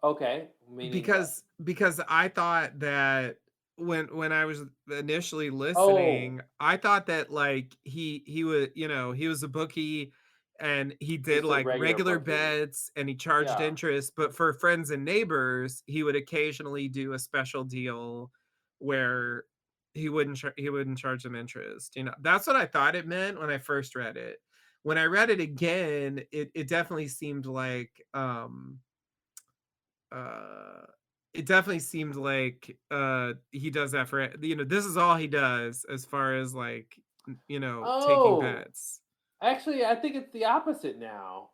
Okay, meaning what? because I thought that when I was initially Oh, listening, I thought that like he was a bookie and he did just a like regular regular bookie. bets and he charged Yeah. interest, but for friends and neighbors, he would occasionally do a special deal where he wouldn't charge them interest. That's what I thought it meant when I first read it. When I read it again, it definitely seemed like uh it definitely seemed like he does that for this is all he does as far as like taking Oh, bets. actually, I think it's the opposite now.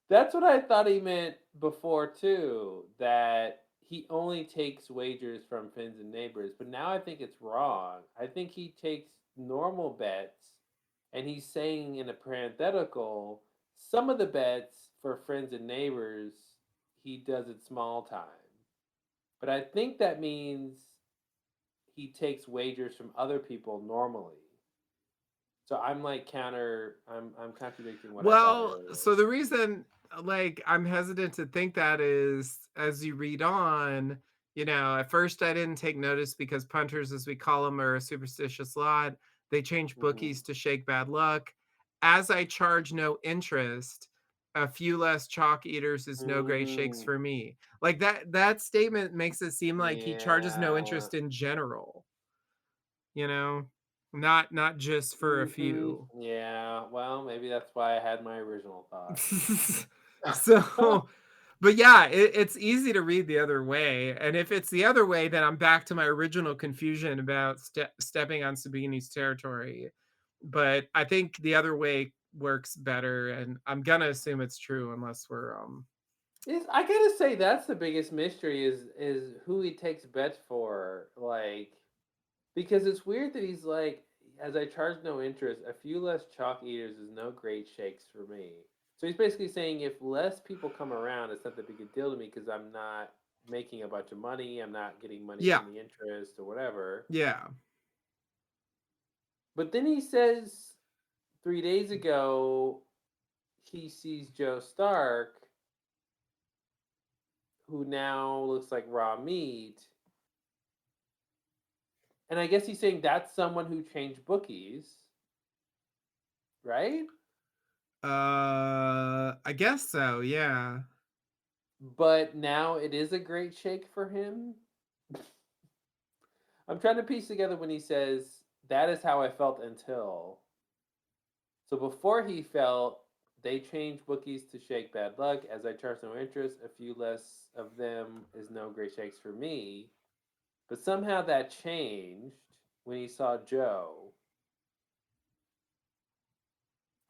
That's what I thought he meant before too. That he only takes wagers from friends and neighbors, but now I think it's wrong. I think he takes normal bets, and he's saying in a parenthetical, some of the bets for friends and neighbors, he does it small time. But I think that means he takes wagers from other people normally. So I'm like I'm contradicting what I thought Well, earlier. so the reason like I'm hesitant to think that is as you read on, at first I didn't take notice because punters, as we call them, are a superstitious lot. They change Hmm. bookies to shake bad luck. As I charge no interest, a few less chalk eaters is no great shakes Mm, for me. Like that statement makes it seem like he charges no yeah. interest in general, you know, not just for a Hmm. few. Yeah. Well, maybe that's why I had my original thought. So, but yeah, it's easy to read the other way. And if it's the other way, then I'm back to my original confusion about stepping on Sabini's territory. But I think the other way works better, and I'm gonna assume it's true unless we're I gotta say that's the biggest mystery is who he takes bets for. Like, because it's weird that he's like, as I charge no interest, a few less chalk eaters is no great shakes for me. So he's basically saying if less people come around, it's not that big a deal to me because I'm not making a bunch of money. I'm not getting money yeah, from the interest or whatever. yeah. But then he says 3 days ago he sees Joe Stark, who now looks like raw meat. And I guess he's saying that's someone who changed bookies, right? I guess so, yeah. But now it is a great shake for him. I'm trying to piece together when he says, that is how I felt until. So before he felt, they changed bookies to shake bad luck. As I charge no interest, a few less of them is no great shakes for me. But somehow that changed when he saw Joe.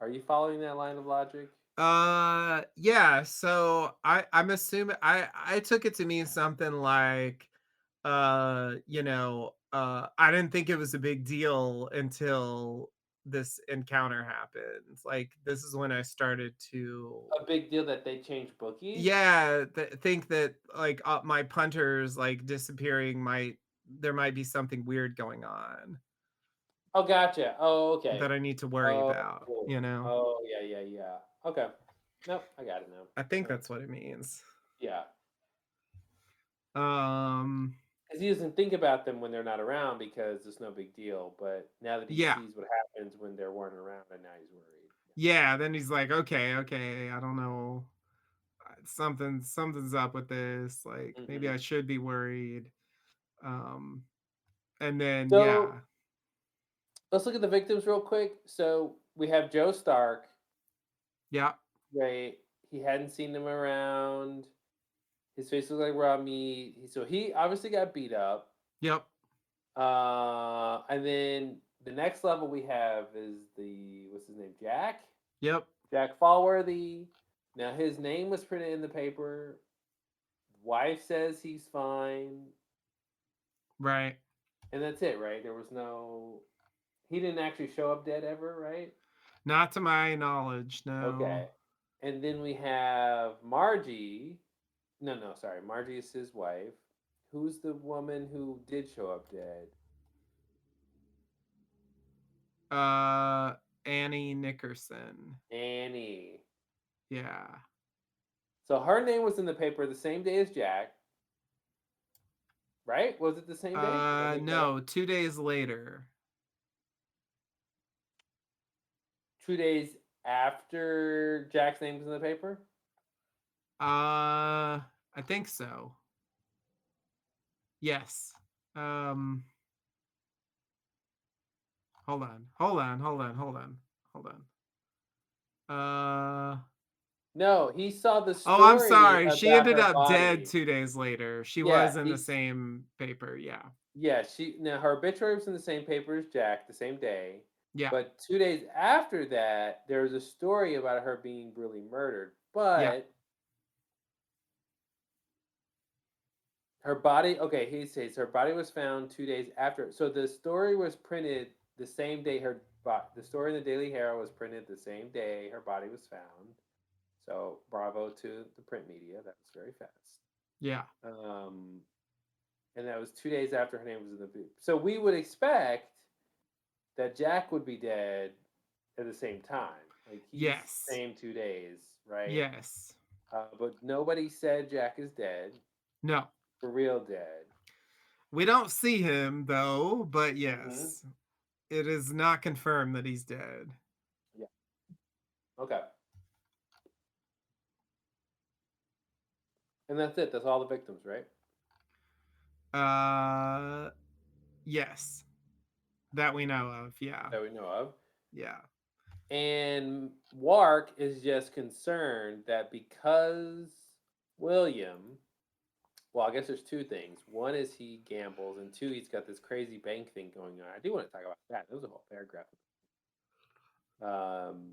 Are you following that line of logic? Yeah, so I'm assuming I took it to mean something like I didn't think it was a big deal until this encounter happened. Like this is when I started to A big deal that they changed bookies? yeah, think that like my punters like disappearing might there might be something weird going on Oh, gotcha. Oh, okay. that I need to worry Oh, about, cool. you know? Oh, yeah, yeah, yeah. Okay. Nope, I got it now. I think Nope. that's what it means. Yeah. Um Because he doesn't think about them when they're not around because it's no big deal. But now that he yeah. sees what happens when they weren't around, and now he's worried. Yeah, then he's like, "Okay, okay, I don't know. Something's up with this. Like Yeah. maybe I should be worried." Um and then So yeah. let's look at the victims real quick. So we have Joe Stark, Yeah. right? He hadn't seen them around. His face looked like raw meat. So he obviously got beat up. Yep. And then the next level we have is the what's his name? Jack? Yep. Jack Falworthy. Now his name was printed in the paper. Wife says he's fine. Right. And that's it, right? There was no he didn't actually show up dead ever, right? Not to my knowledge, no. Okay. And then we have Margie. No, no, sorry. Margie is his wife. Who's the woman who did show up dead? Uh Annie Nickerson. Annie. Yeah. So her name was in the paper the same day as Jack, right? Was it the same day? Did I get that? No, 2 days later. 2 days after Jack's name was in the paper? I think so. Yes. Um hold on. Hold on. Hold on. Hold on. Hold on. Uh No, he saw the Oh, I'm story sorry. She about ended her up dead body. 2 days later. She Yeah, was in the he's same paper. Yeah. yeah, she now her obituary was in the same paper as Jack the same day. Yeah. But 2 days after that, there was a story about her being brutally murdered. Yeah. But Her body, okay, he says her body was found 2 days after. So the story was printed the same day the story in the Daily Herald was printed the same day her body was found. So bravo to the print media. That was very fast. Yeah. Um, and that was 2 days after her name was in the boot. So we would expect that Jack would be dead at the same time. Like he's Yes. same 2 days, right? Yes. But nobody said Jack is dead, No. for real dead. We don't see him though, but Mm-hmm. yes. It is not confirmed that he's dead. Yeah. Okay. And that's it. That's all the victims, right? Uh yes. That we know of. Yeah. That we know of. Yeah. And Wark is just concerned that because William, well, I guess there's two things. One is he gambles, and two, he's got this crazy bank thing going on. I do want to talk about that. There was a whole paragraph. Um,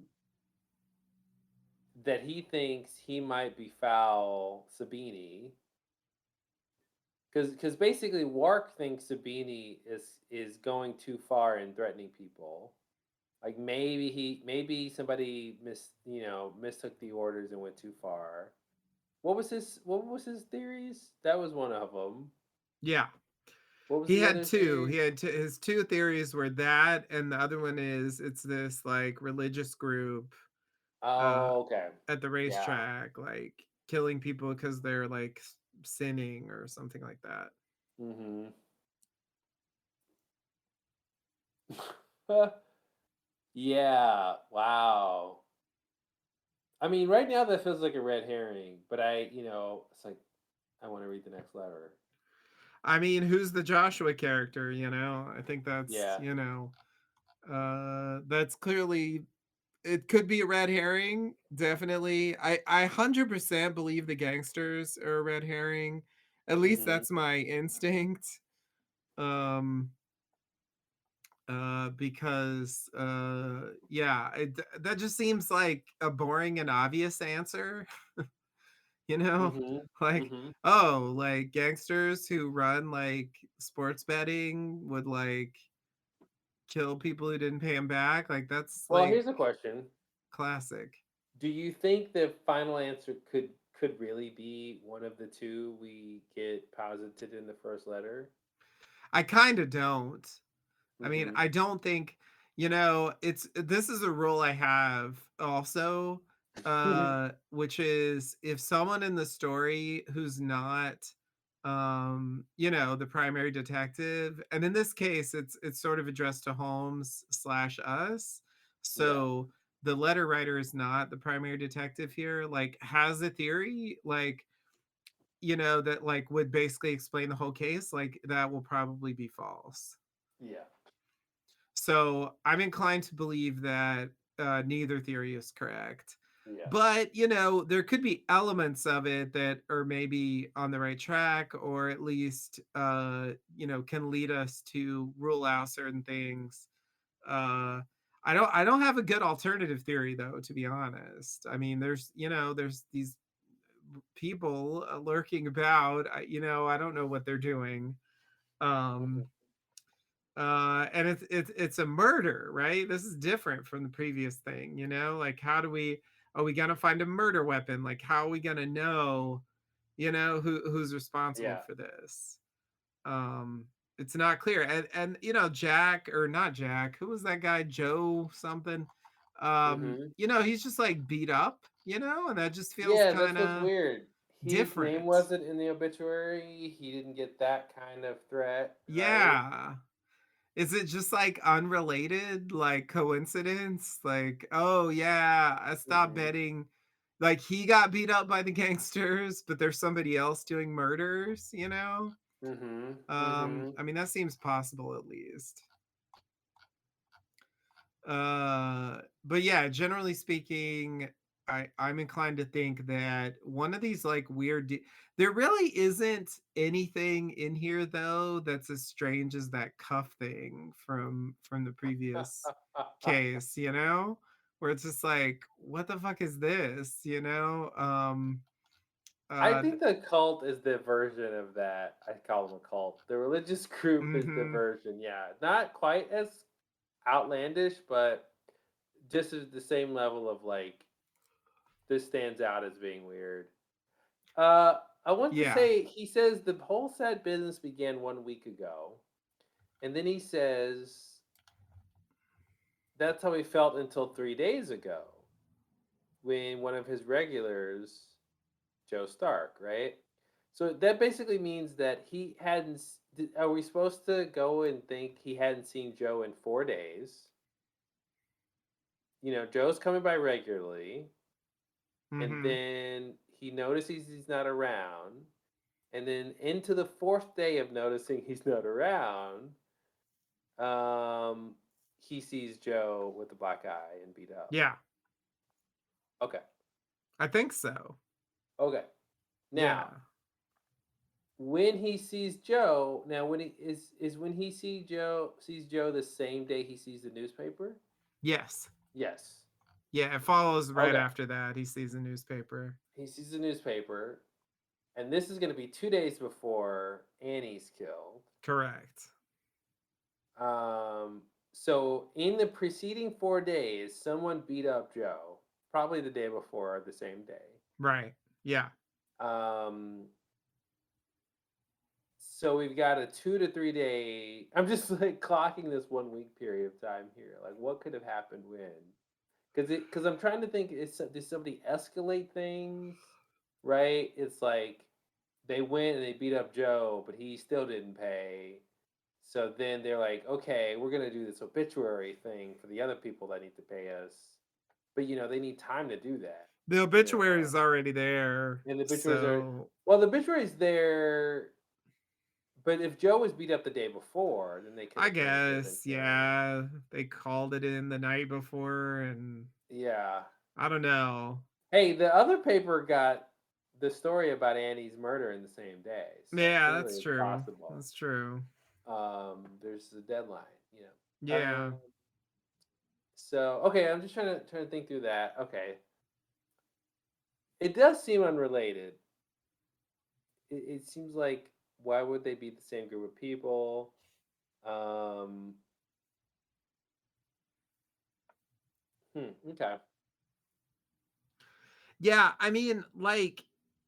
that he thinks he might befoul Sabini because basically Wark thinks Sabini is going too far in threatening people. Like maybe somebody mistook the orders and went too far. What was his theories? That was one of them. Yeah. What was He the had other two. theory? His two theories were that, and the other one is it's this like religious group uh Oh, okay. at the Yeah. racetrack, like killing people because they're like sinning or something like that. Mm-hmm. Yeah. Wow. I mean, right now that feels like a red herring, but it's like I want to read the next letter. I mean, who's the Joshua character? I think that's Yeah. that's clearly it could be a red herring. Definitely, I 100% believe the gangsters are a red herring. At least Mm-hmm. that's my instinct. Um, because yeah, that just seems like a boring and obvious answer. you know, Mm-hmm. like Mm-hmm. oh, like gangsters who run like sports betting would like kill people who didn't pay him back. Like that's Well, like here's a question. classic. Do you think the final answer could really be one of the two we get posited in the first letter? I kind of don't. I mean, Mm-hmm. I don't think, it's this is a rule I have also, which is if someone in the story who's not the primary detective, and in this case it's sort of addressed to Holmes slash us. Yeah. So the letter writer is not the primary detective here, like has a theory, like that like would basically explain the whole case, like that will probably be false. Yeah. So I'm inclined to believe that neither theory is correct. Yeah. But, there could be elements of it that are maybe on the right track, or at least, can lead us to rule out certain things. Uh, I don't have a good alternative theory though, to be honest. I mean, there's these people lurking about. I don't know what they're doing. Mm-hmm. Um, and it's a murder, right? This is different from the previous thing, like how do we are we gonna find a murder weapon? Like how are we gonna know, who's responsible Yeah. for this? um it's not clear. And Jack, or not Jack, who was that guy, Joe something? Mm-hmm. He's just like beat up, and that just feels Yeah, that's kind what's of weird. His name different. wasn't in the obituary. He didn't get that kind of threat, right? Yeah. Is it just like unrelated, like coincidence? Like, oh yeah, I stopped Mm-hmm. betting. Like he got beat up by the gangsters, but there's somebody else doing murders? Mm-hmm. Mm-hmm. I mean that seems possible at least. But yeah, generally speaking, I'm inclined to think that one of these like there really isn't anything in here though that's as strange as that cuff thing from the previous case, where it's just like what the fuck is this? I Uh, think the cult is the version of that. I call them a cult. The religious group is the mhm. version. Yeah, not quite as outlandish, but just as the same level of like this stands out as being weird. Uh, I want to Yeah. say he says the whole sad business began 1 week ago, and then he says that's how he felt until 3 days ago when one of his regulars, Joe Stark, right? So that basically means that he hadn't. Are we supposed to go and think he hadn't seen Joe in 4 days? Joe's coming by regularly, and Mhm. then he notices he's not around, and then into the fourth day of noticing he's not around, um, he sees Joe with the black eye and beat up. Yeah. Okay, I think so. okay. Yeah. Now, when he sees Joe, now when he is when he sees Joe the same day he sees the newspaper? Yes. Yes. Yeah, it follows right Okay. after that. He sees a newspaper. He sees the newspaper, and this is going to be 2 days before Annie's killed. Correct. Um, so in the preceding 4 days, someone beat up Joe, probably the day before or the same day. Right. Yeah. Um, so we've got a 2 to 3 day. I'm just like clocking this 1 week period of time here. Like, what could have happened when? Because I'm trying to think. Did somebody escalate things? Right? It's like they went and they beat up Joe, but he still didn't pay. So then they're like, okay, we're gonna do this obituary thing for the other people that need to pay us, but they need time to do that. The You obituary know, is already there. and the obituaries are So well, the obituary's there, but if Joe was beat up the day before, then they could I have been it could have been guess, changed. yeah, they called it in the night before and Yeah. I don't know. Hey, the other paper got the story about Annie's murder in the same day, so Yeah, clearly that's it's true. possible. That's true. There's a deadline. Yeah. So okay, I'm just trying to think through that. Okay, it does seem unrelated. It seems like why would they be the same group of people? Um, okay. Yeah, I mean, like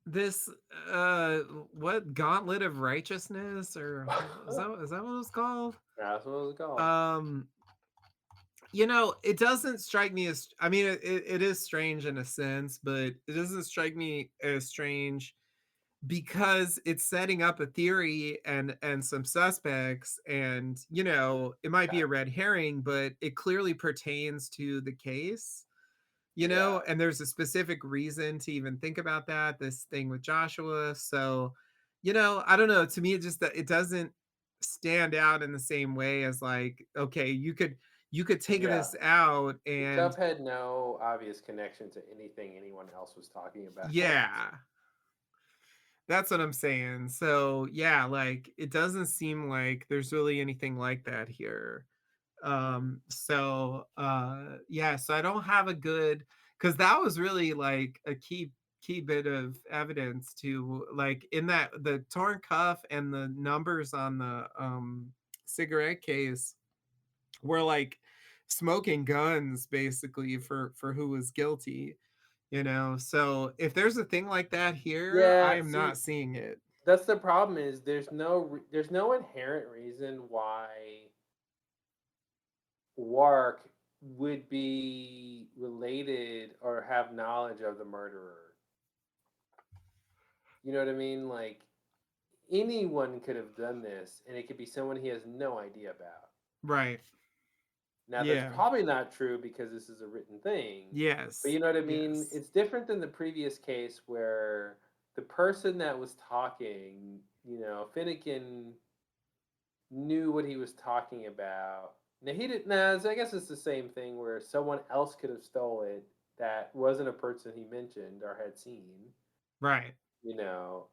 this uh what Gauntlet of Righteousness or is that what it's called? That's what it was called. Um it doesn't strike me as I mean it is strange in a sense, but it doesn't strike me as strange because it's setting up a theory and some suspects and it might be Okay. a red herring, but it clearly pertains to the case, Yeah. and there's a specific reason to even think about that, this thing with Joshua. So, I don't know. To me, it just it doesn't stand out in the same way as like, okay, you could take Yeah. this out The and Cup had no obvious connection to anything anyone else was talking about. yeah, that's what I'm saying. So yeah, like it doesn't seem like there's really anything like that here. Hmm. Yeah, so I don't have a good because that was really like a key bit of evidence to like in that the torn cuff and the numbers on the cigarette case were like smoking guns basically for who was guilty, so if there's a thing like that here I Yeah. am not See, seeing it. that's the problem. Is there's no inherent reason why Wark would be related or have knowledge of the murderer. You know what I mean? Like anyone could have done this, and it could be someone he has no idea about. Right. Now, that's Yeah. probably not true because this is a written thing, but Yes. you know what I mean? Yes. It's different than the previous case where the person that was talking, Finnegan knew what he was talking about. Now, he didn't, nah, I guess it's the same thing where someone else could have stole it that wasn't a person he mentioned or had seen, Right. you know.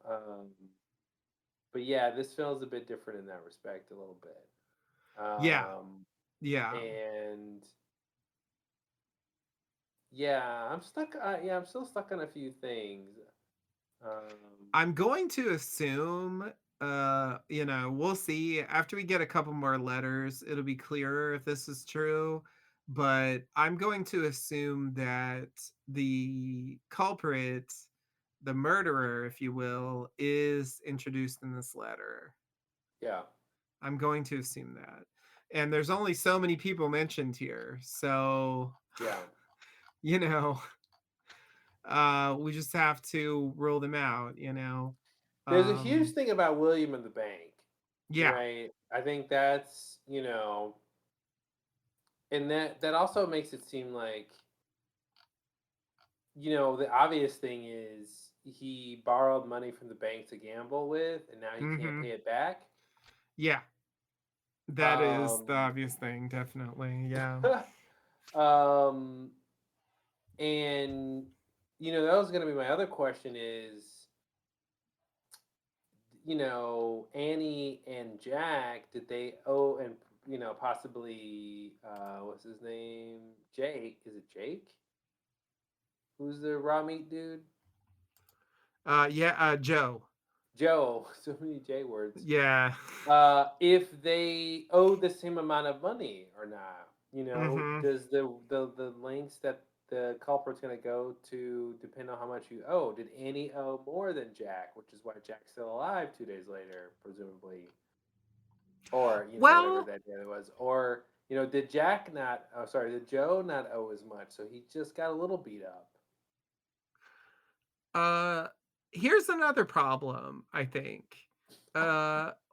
But yeah, this feels a bit different in that respect, a little bit. Yeah. Um, Yeah. and yeah, I'm stuck. Yeah, I'm still stuck on a few things. I'm going to assume, we'll see after we get a couple more letters, it'll be clearer if this is true. But I'm going to assume that the culprit, the murderer, if you will, is introduced in this letter. Yeah. I'm going to assume that. And there's only so many people mentioned here. So, Yeah. you know, we just have to rule them out. There's a huge Um, thing about William and the bank, yeah. right? I think that's, and that also makes it seem like, the obvious thing is he borrowed money from the bank to gamble with, and now he can't Hmm. pay it back. Yeah. That is the Um, obvious thing, definitely. Yeah. um, and that was gonna be my other question is, Annie and Jack, did they owe, and possibly what's his name? Jake. Is it Jake? Who's the raw meat dude? Yeah, Joe. Joe. So many J words. Yeah. If they owe the same amount of money or not. Hmm. Does the lengths that the culprit's going to go to depend on how much you owe? Did Annie owe more than Jack, which is why Jack's still alive 2 days later, presumably, or whatever Well, that day was, or did Jack not? Oh, sorry, did Joe not owe as much, so he just got a little beat up? uh here's another problem, I think.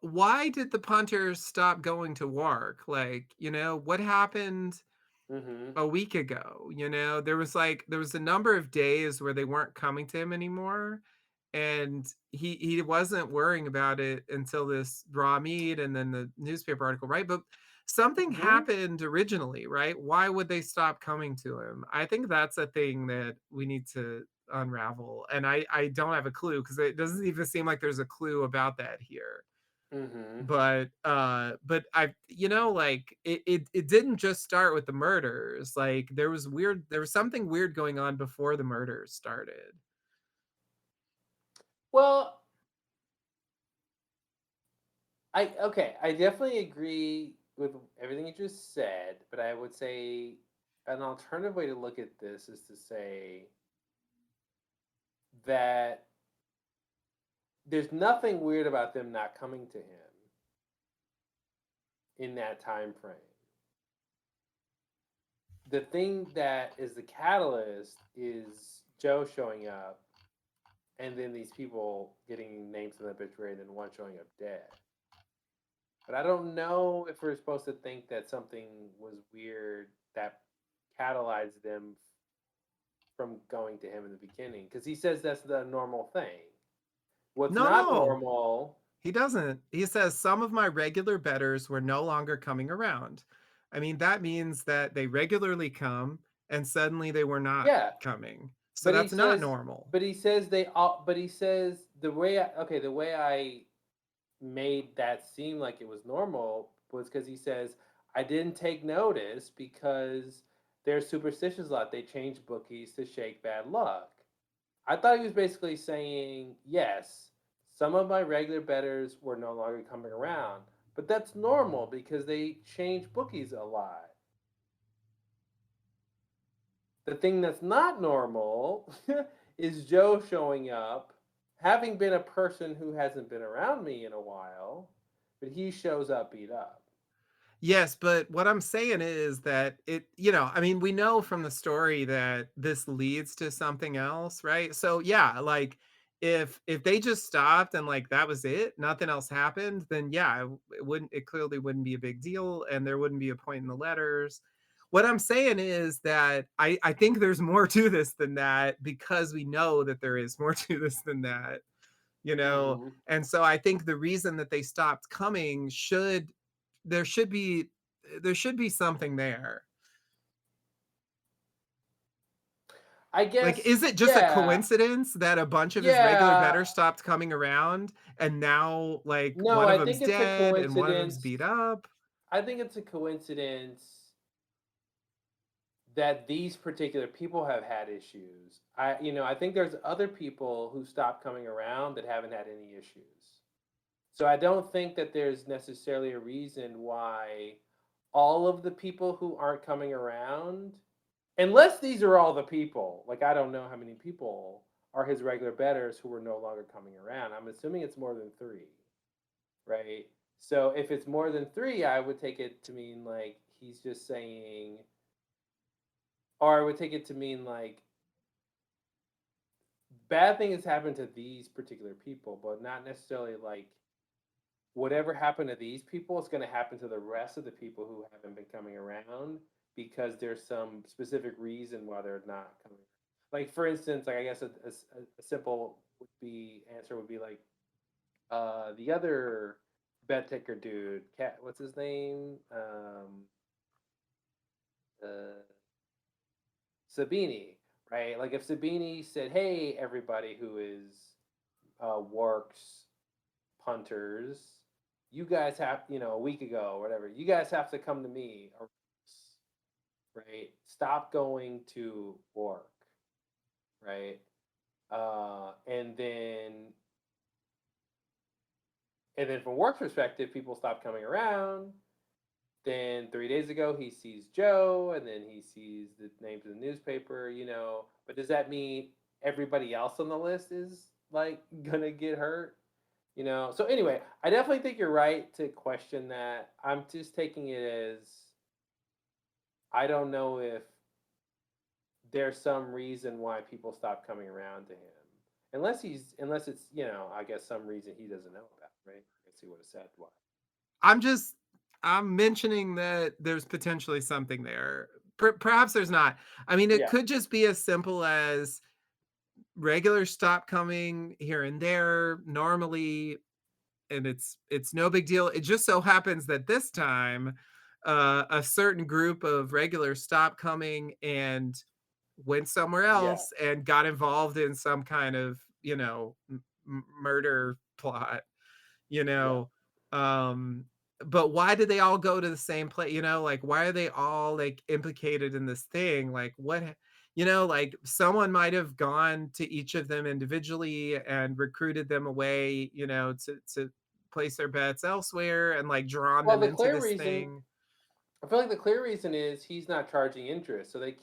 Why did the punters stop going to work? Like, what happened Mm-hmm. a week ago? There was a number of days where they weren't coming to him anymore, and he wasn't worrying about it until this raw meat and then the newspaper article, right? But something Mm-hmm. happened originally, right? Why would they stop coming to him? I think that's a thing that we need to unravel, and I don't have a clue because it doesn't even seem like there's a clue about that here. Mm-hmm. But I like it didn't just start with the murders. Like there was something weird going on before the murders started. Well, I definitely agree with everything you just said, but I would say an alternative way to look at this is to say that there's nothing weird about them not coming to him in that time frame. The thing that is the catalyst is Joe showing up, and then these people getting names in the obituary, and then one showing up dead. But I don't know if we're supposed to think that something was weird that catalyzed them from going to him in the beginning, because he says that's the normal thing. What's No, not no, normal? he doesn't. He says some of my regular betters were no longer coming around. I mean, that means that they regularly come and suddenly they were not Yeah, coming. So but he that's not says, normal. but he says the way I made that seem like it was normal was because he says I didn't take notice because they're superstitious a lot. They change bookies to shake bad luck. I thought he was basically saying, yes, some of my regular betters were no longer coming around, but that's normal because they change bookies a lot. The thing that's not normal is Joe showing up, having been a person who hasn't been around me in a while, but he shows up beat up. Yes, but what I'm saying is that I mean, we know from the story that this leads to something else, right? So yeah, like if they just stopped and like that was it, nothing else happened, then yeah, it clearly wouldn't be a big deal and there wouldn't be a point in the letters. What I'm saying is that I think there's more to this than that because we know that there is more to this than that, you know? Mm-hmm. And so I think the reason that they stopped coming there should be there should be something there. I Like, guess, is it just a yeah, coincidence that a bunch of his regular yeah. betters stopped coming around and now like No, one of I them's think it's a dead and one of them's coincidence. beat up? I think it's a coincidence that these particular people have had issues. I think there's other people who stopped coming around that haven't had any issues. So I don't think that there's necessarily a reason why all of the people who aren't coming around, unless these are all the people, like I don't know how many people are his regular betters who are no longer coming around. I'm assuming it's more than three, right? So if it's more than three, I would take it to mean like he's just saying, or I would take it to mean like bad thing has happened to these particular people, but not necessarily like whatever happened to these people is going to happen to the rest of the people who haven't been coming around because there's some specific reason why they're not coming. Like for instance, like I guess a simple would be answer would be like the other bet taker dude, cat, what's his name? Uh, Sabini, right? Like if Sabini said, "Hey, everybody who is works punters, you guys have, a week ago or whatever, you guys have to come to me, or right? Stop going to work, right? And then from work perspective, people stop coming around. Then 3 days ago, he sees Joe, and then he sees the names in the newspaper. But does that mean everybody else on the list is like gonna get hurt? So anyway, I definitely think you're right to question that. I'm just taking it as I don't know if there's some reason why people stop coming around to him. Unless it's, I guess some reason he doesn't know about, right? Let's see what it said why. I'm just I'm mentioning that there's potentially something there. Perhaps there's not. I mean, it Yeah. could just be as simple as regular stop coming here and there normally, and it's no big deal. It just so happens that this time, a certain group of regulars stopped coming and went somewhere Yeah. else and got involved in some kind of, murder plot, you Yeah. know. Um, but why did they all go to the same place? Like why are they all like implicated in this thing? Like like someone might have gone to each of them individually and recruited them away, to place their bets elsewhere and like drawn Well, them the into clear this reason, thing. I feel like the clear reason is he's not charging interest. So like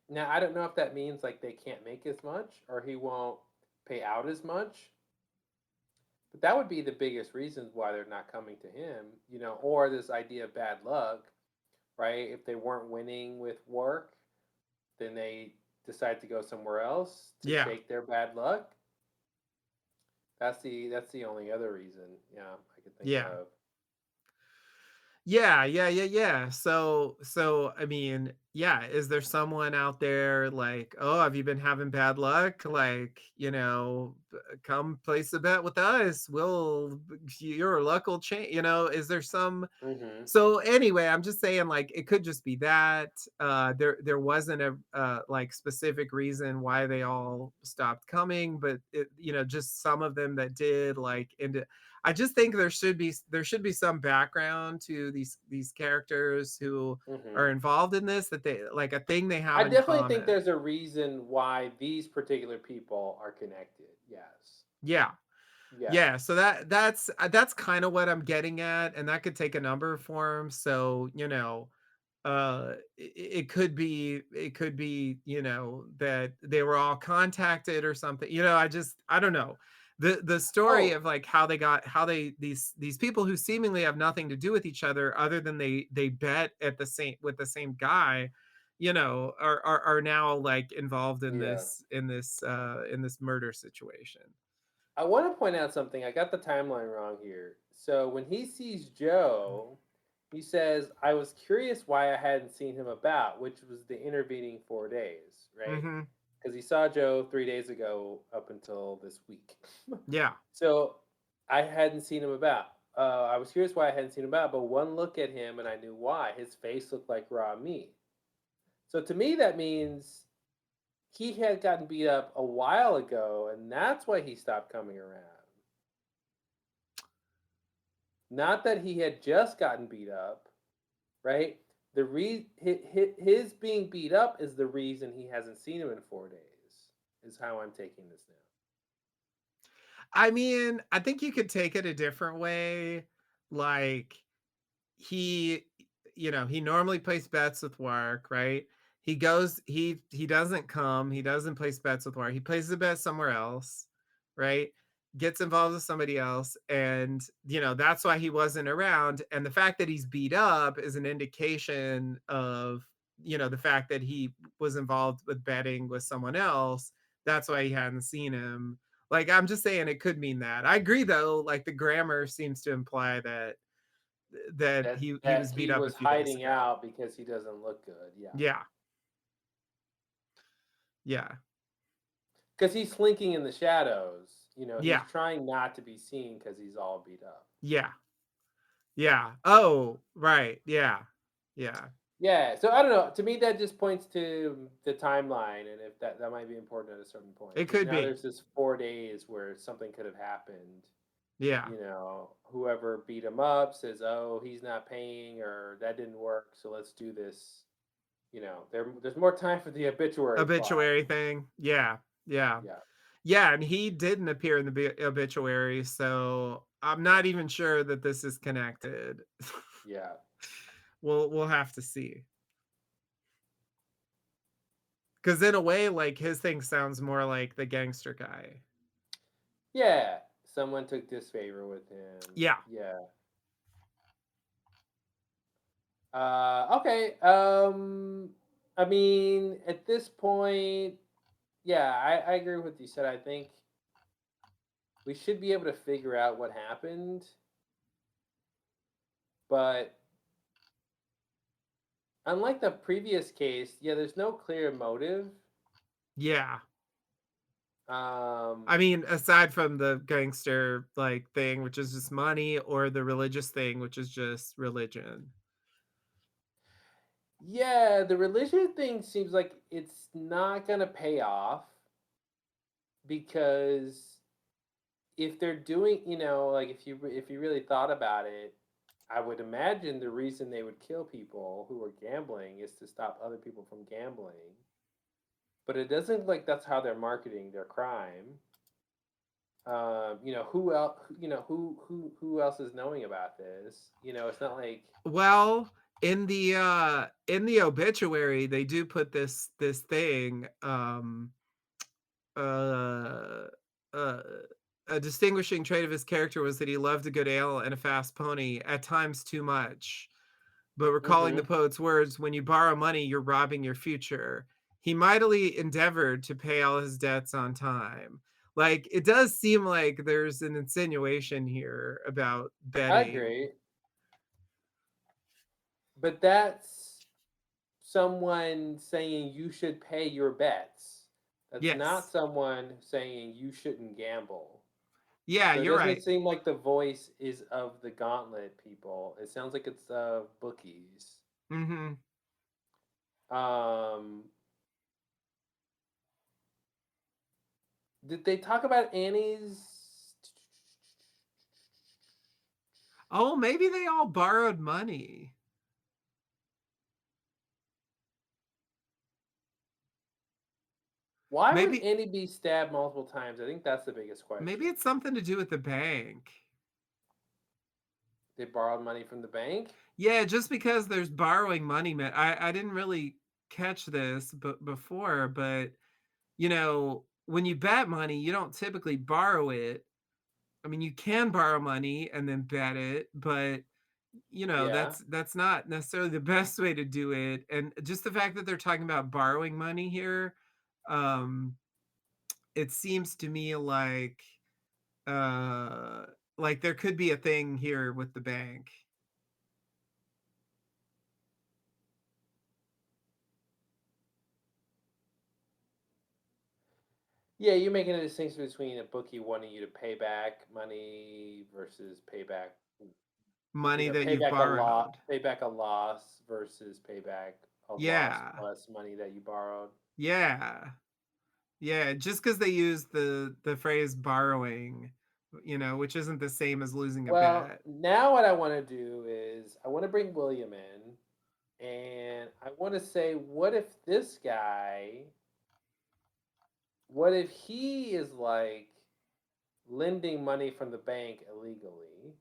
now I don't know if that means like they can't make as much or he won't pay out as much. But that would be the biggest reasons why they're not coming to him, or this idea of bad luck, right? If they weren't winning with work, then they decide to go somewhere else to Yeah. shake their bad luck. That's the only other reason, yeah, I could think Yeah. of. Yeah, yeah, yeah, yeah. So I mean, yeah, is there someone out there like, "Oh, have you been having bad luck? Like, come place a bet with us. Your luck will change." Is there some Hmm. so anyway, I'm just saying like it could just be that there wasn't a like specific reason why they all stopped coming, but just some of them that did like into I just think there should be some background to these characters who are Hmm. involved in this that they like a thing they I have in definitely think common. there's a reason why these particular people are connected. Yes. Yeah. Yeah. Yeah, so that's kind of what I'm getting at, and that could take a number of forms. So, it could be that they were all contacted or something. I don't know the story Oh, of like how these people who seemingly have nothing to do with each other other than they bet at the same with the same guy, are now like involved in yeah. this murder situation. I want to point out something. I got the timeline wrong here. So when he sees Joe, he says, I was curious why I hadn't seen him about, which was the intervening 4 days, right? Hmm. Because he saw Joe 3 days ago up until this week. Yeah. So I hadn't seen him about. I was curious why I hadn't seen him about, but one look at him and I knew why. His face looked like raw meat. So to me, that means he had gotten beat up a while ago, and that's why he stopped coming around. Not that he had just gotten beat up, right? his being beat up is the reason he hasn't seen him in 4 days. Is how I'm taking this now. I mean, I think you could take it a different way. Like, he he normally plays bets with Warwick, right? He doesn't come, he doesn't place bets with Warwick. He places a bet somewhere else, right? Gets involved with somebody else, and that's why he wasn't around. And the fact that he's beat up is an indication of the fact that he was involved with betting with someone else. That's why he hadn't seen him. Like, I'm just saying it could mean that. I agree though, like the grammar seems to imply that he That was beat he up a was few days hiding ago. out because he doesn't look good. Yeah, Yeah. Yeah. because he's slinking in the shadows. He's Yeah. trying not to be seen because he's all beat up. Yeah. Yeah. Oh, right. Yeah. Yeah. Yeah, so I don't know. To me, that just points to the timeline, and if that might be important at a certain point, It because could now be. there's this 4 days where something could have happened. Yeah. Whoever beat him up says, "Oh, he's not paying," or "That didn't work, so let's do this." There's more time for the obituary plot. Obituary thing. Yeah. Yeah. Yeah, Yeah, and he didn't appear in the obituary, so I'm yeah, not even sure that this is connected. yeah, We'll have to see. Cuz in a way like his thing sounds more like the gangster guy. yeah. Someone took disfavor with him. Yeah. Yeah. Okay. I mean, at this point, yeah, I agree with what you said. I think we should be able to figure out what happened, but unlike the previous case, yeah, there's no clear motive. Yeah. Um, I mean, aside from the gangster like thing, which is just money, or the religious thing, which is just religion. yeah, the religion thing seems like it's not gonna pay off because if they're doing, like if you really thought about it, I would imagine the reason they would kill people who were gambling is to stop other people from gambling. But it doesn't look like that's how they're marketing their crime. Who else? Who else is knowing about this? It's not like Well, in the obituary, they do put this thing, uh, uh, a distinguishing trait of his character was that he loved a good ale and a fast pony, at times too much. But recalling the hmm poet's words, when you borrow money, you're robbing your future. He mightily endeavored to pay all his debts on time. Like, it does seem like there's an insinuation here about I betting. agree, but that's someone saying you should pay your bets. That's not Yes. someone saying you shouldn't gamble. Yeah, So it you're doesn't right. seem like the voice is of the Gauntlet people. It sounds like it's bookies. Mhm. Um, did they talk about Annie's? Oh, maybe they all borrowed money. Why would Maybe Annie be stabbed multiple times? I think that's the biggest maybe question. it's something to do with the bank. They borrowed money from the bank. Yeah, just because there's borrowing money, man. I didn't really catch this before, but when you bet money, you don't typically borrow it. I mean, you can borrow money and then bet it, but Yeah. that's not necessarily the best way to do it. And just the fact that they're talking about borrowing money here, um, it seems to me uh like there could be a thing here with the bank. Yeah, you're making a distinction between a bookie wanting you to pay back money versus Money that you've pay borrowed. back a loss versus pay back a loss Yeah. plus money that you borrowed. Yeah. Yeah, just because they use the phrase borrowing, which isn't the same as losing a Well, bet. now what I want to do is I want to bring William in And I want to say, what if this guy, what if he is like lending money from the bank illegally?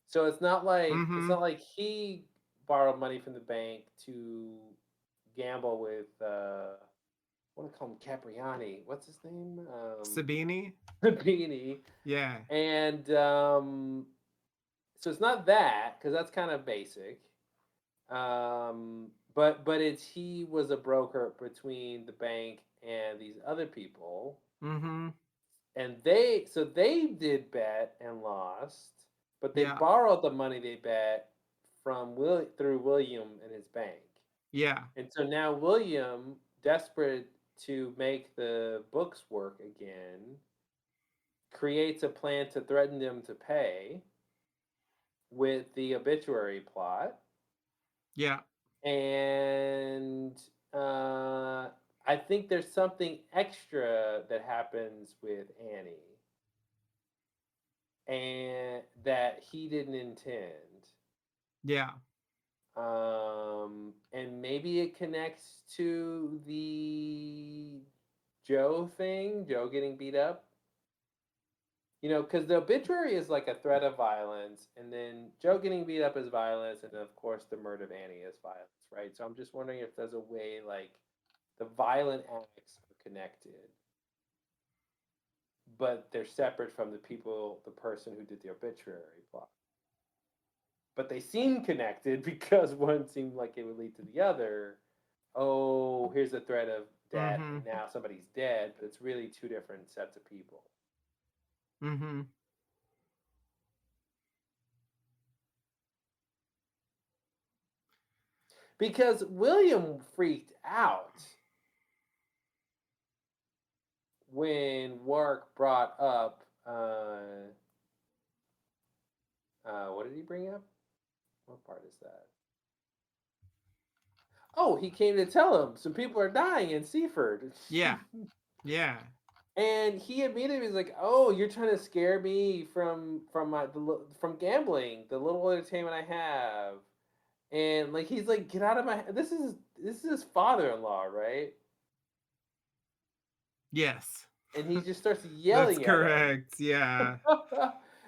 So it's Mhm. not like he borrowed money from the bank to gamble with what do I call him, Capriani? What's his name? Sabini? Beanie. Yeah. And so it's not that because that's kind of basic. But it's he was a broker between the bank and these other people, Mhm. and they did bet and lost, but they Yeah. borrowed the money they bet from through William and his bank, Yeah. and so now William, desperate to make the books work again, creates a plan to threaten them to pay with the obituary plot. Yeah. And uh, I think there's something extra that happens with Annie and that he didn't intend. Yeah. And maybe it connects to the Joe thing, Joe getting beat up. Because the obituary is like a threat of violence, and then Joe getting beat up is violence, and then of course the murder of Annie is violence, right? So I'm just wondering if there's a way like the violent acts are connected, but they're separate from the person who did the obituary plot. But they seem connected because one seemed like it would lead to the other. Oh, here's a threat of death, and Mhm. now somebody's dead, but it's really two different sets of people. Mhm. Because William freaked out when Warwick brought up what did he bring up? What part is that? Oh, he came to tell him some people are dying in Seaford. Yeah. Yeah. And he immediately was like, "Oh, you're trying to scare me from gambling, the little entertainment I have." And like he's like, "Get out of my this is his father-in-law, right?" Yes. And he just starts That's yelling at him. correct. Yeah.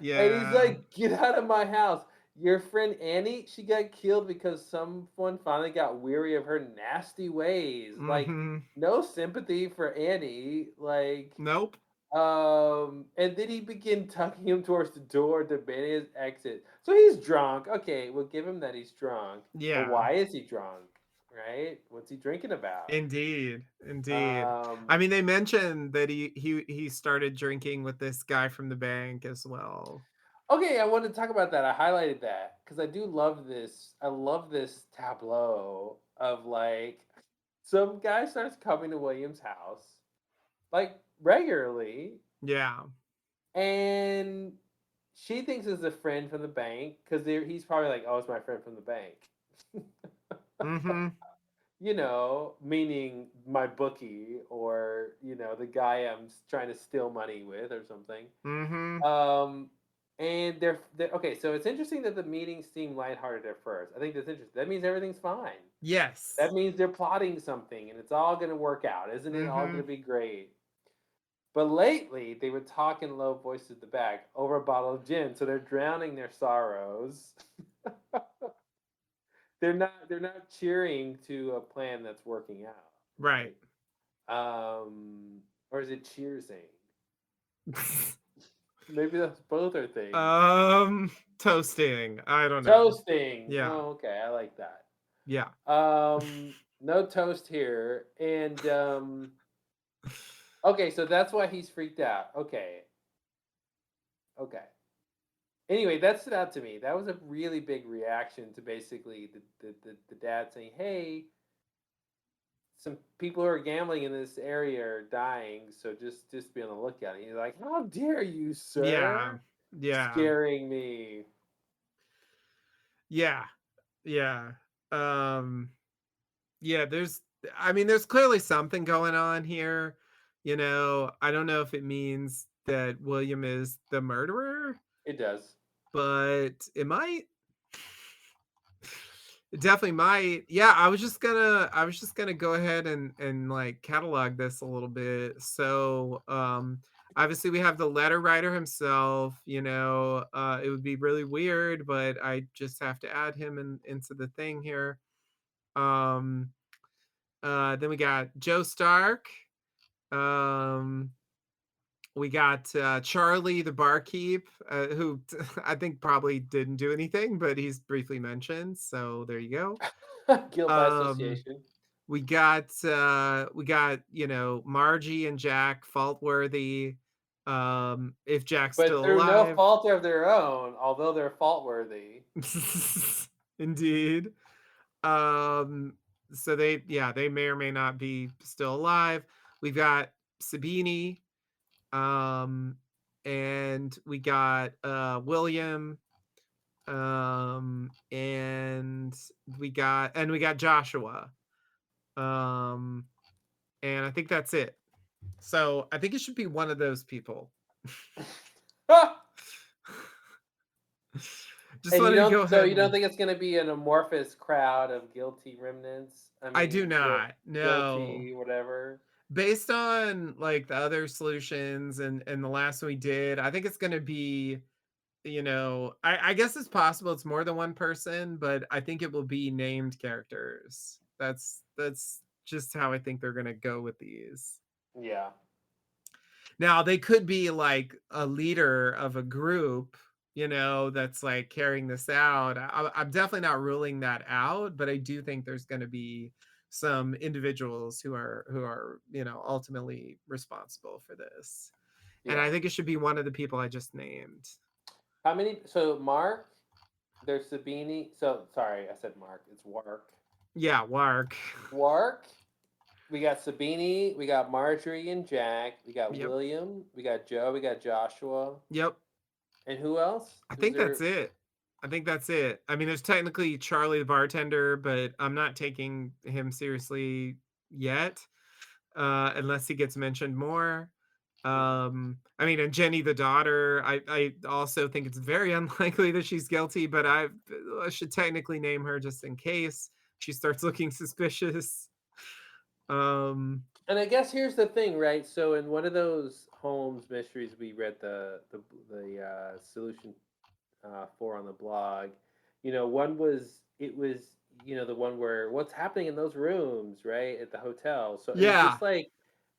And he's Yeah. like, "Get out of my house." Your friend Annie, she got killed because someone finally got weary of her nasty ways. Like, Mhm. no sympathy for Annie. Like, Nope. and then he began tucking him towards the door, demanding his exit. So he's drunk. Okay, we'll give him that he's drunk. But Yeah. why is he drunk? Right? What's he drinking about? Indeed. Indeed. I Um, mean, they mentioned that he started drinking with this guy from the bank as well. okay, I wanted to talk about that. I highlighted that because I do love this. I love this tableau of like some guy starts coming to William's house like regularly, Yeah. and she thinks it's a friend from the bank because he's probably like, "Oh, it's my friend from the bank," Mhm. meaning my bookie or the guy I'm trying to steal money with or something. Mhm. Um, and they're okay. So it's interesting that the meetings seem lighthearted at first. I think that's interesting. That means everything's fine. Yes. That means they're plotting something, and it's all going to work out. Isn't it all going Mhm. to be great? But lately, they would talk in low voices at the back over a bottle of gin, so they're drowning their sorrows. They're not cheering to a plan that's working out, Right. right? Or is it cheersing? Maybe that's both are things. Toasting. I don't know. Toasting. Yeah. Oh, okay, I like that. Yeah. No toast here. And okay, so that's why he's freaked out. Okay. Okay. Anyway, that stood out to me. That was a really big reaction to basically the dad saying, "Hey, some people who are gambling in this area are dying, so just be on the lookout." And he's like, "How dare you, Yeah. sir, Yeah. scaring me?" Yeah. Yeah. Um yeah, there's clearly something going on here. I don't know if it means that William is the murderer, It does. but it might. It definitely might. Yeah, I was just gonna go ahead and like catalog this a little bit. So obviously we have the letter writer himself, it would be really weird, but I just have to add him into the thing here. Um then we got Joe Stark. Um we got Charlie the barkeep, who I think probably didn't do anything, but he's briefly mentioned. So there you go. Guilt by Um, association. we got Margie and Jack faultworthy. If Jack's But still through no alive. fault of their own, although they're fault worthy. Indeed. Um, so they may or may not be still alive. We've got Sabini, um, and we got William, and we got Joshua. Um, and I think that's it. So I think it should be one of those people. Just And wanted to go so ahead you don't and think it's gonna be an amorphous crowd of guilty remnants? I I do mean, not. No. guilty, whatever. Based on like the other solutions and the last one we did, I think it's gonna be, I guess it's possible it's more than one person, but I think it will be named characters. That's just how I think they're gonna go with these. Yeah, Now, they could be like a leader of a group, that's like carrying this out. I'm definitely not ruling that out, but I do think there's going to be some individuals who are ultimately responsible for this. And yeah. I think it should be one of the people I just named. How many? So Mark, there's Sabini. So sorry, I said Mark. It's Wark. Yeah, Wark. Wark. We got Sabini. We got Marjorie and Jack. We got Yep. William. We got Joe. We got Joshua. Yep. And who else? I Who's think that's there? it. I think that's it. I mean, there's technically Charlie the bartender, but I'm not taking him seriously yet, unless he gets mentioned more. Mhm. I mean, and Jenny the daughter, I also think it's very unlikely that she's guilty, but I should technically name her just in case she starts looking suspicious. Um, And I guess here's the thing, right? So in one of those Holmes mysteries, we read the solution for on the blog. One was it was the one where what's happening in those rooms, right, at the hotel. So it was yeah, just like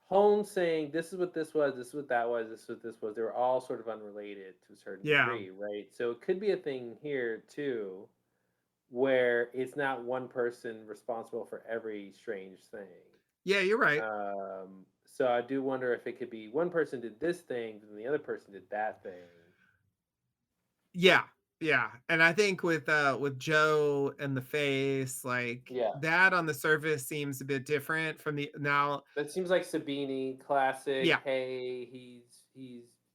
Holmes saying this is what this was, this is what that was, this is what this was. They were all sort of unrelated to a certain yeah, degree, right? So it could be a thing here too, where it's not one person responsible for every strange thing. yeah. You're right. So I do wonder if it could be one person did this thing, and the other person did that thing. Yeah, yeah, and I think with Joe and the face, like, Yeah. that on the surface seems a bit different from the now. That seems like Sabini, classic. Yeah, Hey, he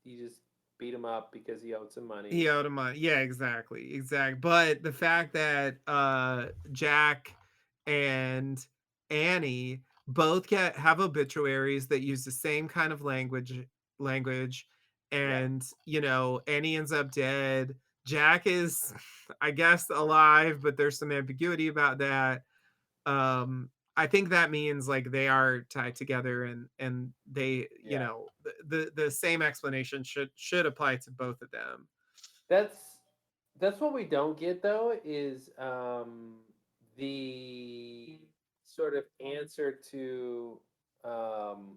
just beat him up because he owed some he money. owed him money. Yeah, exact. But the fact that Jack and Annie both get have obituaries that use the same kind of language, Yeah, and Annie ends up dead. Jack is, I guess, alive, but there's some ambiguity about that. I think that means like they are tied together, and they, yeah. the same explanation should apply to both of them. That's that's what we don't get though is the sort of answer to um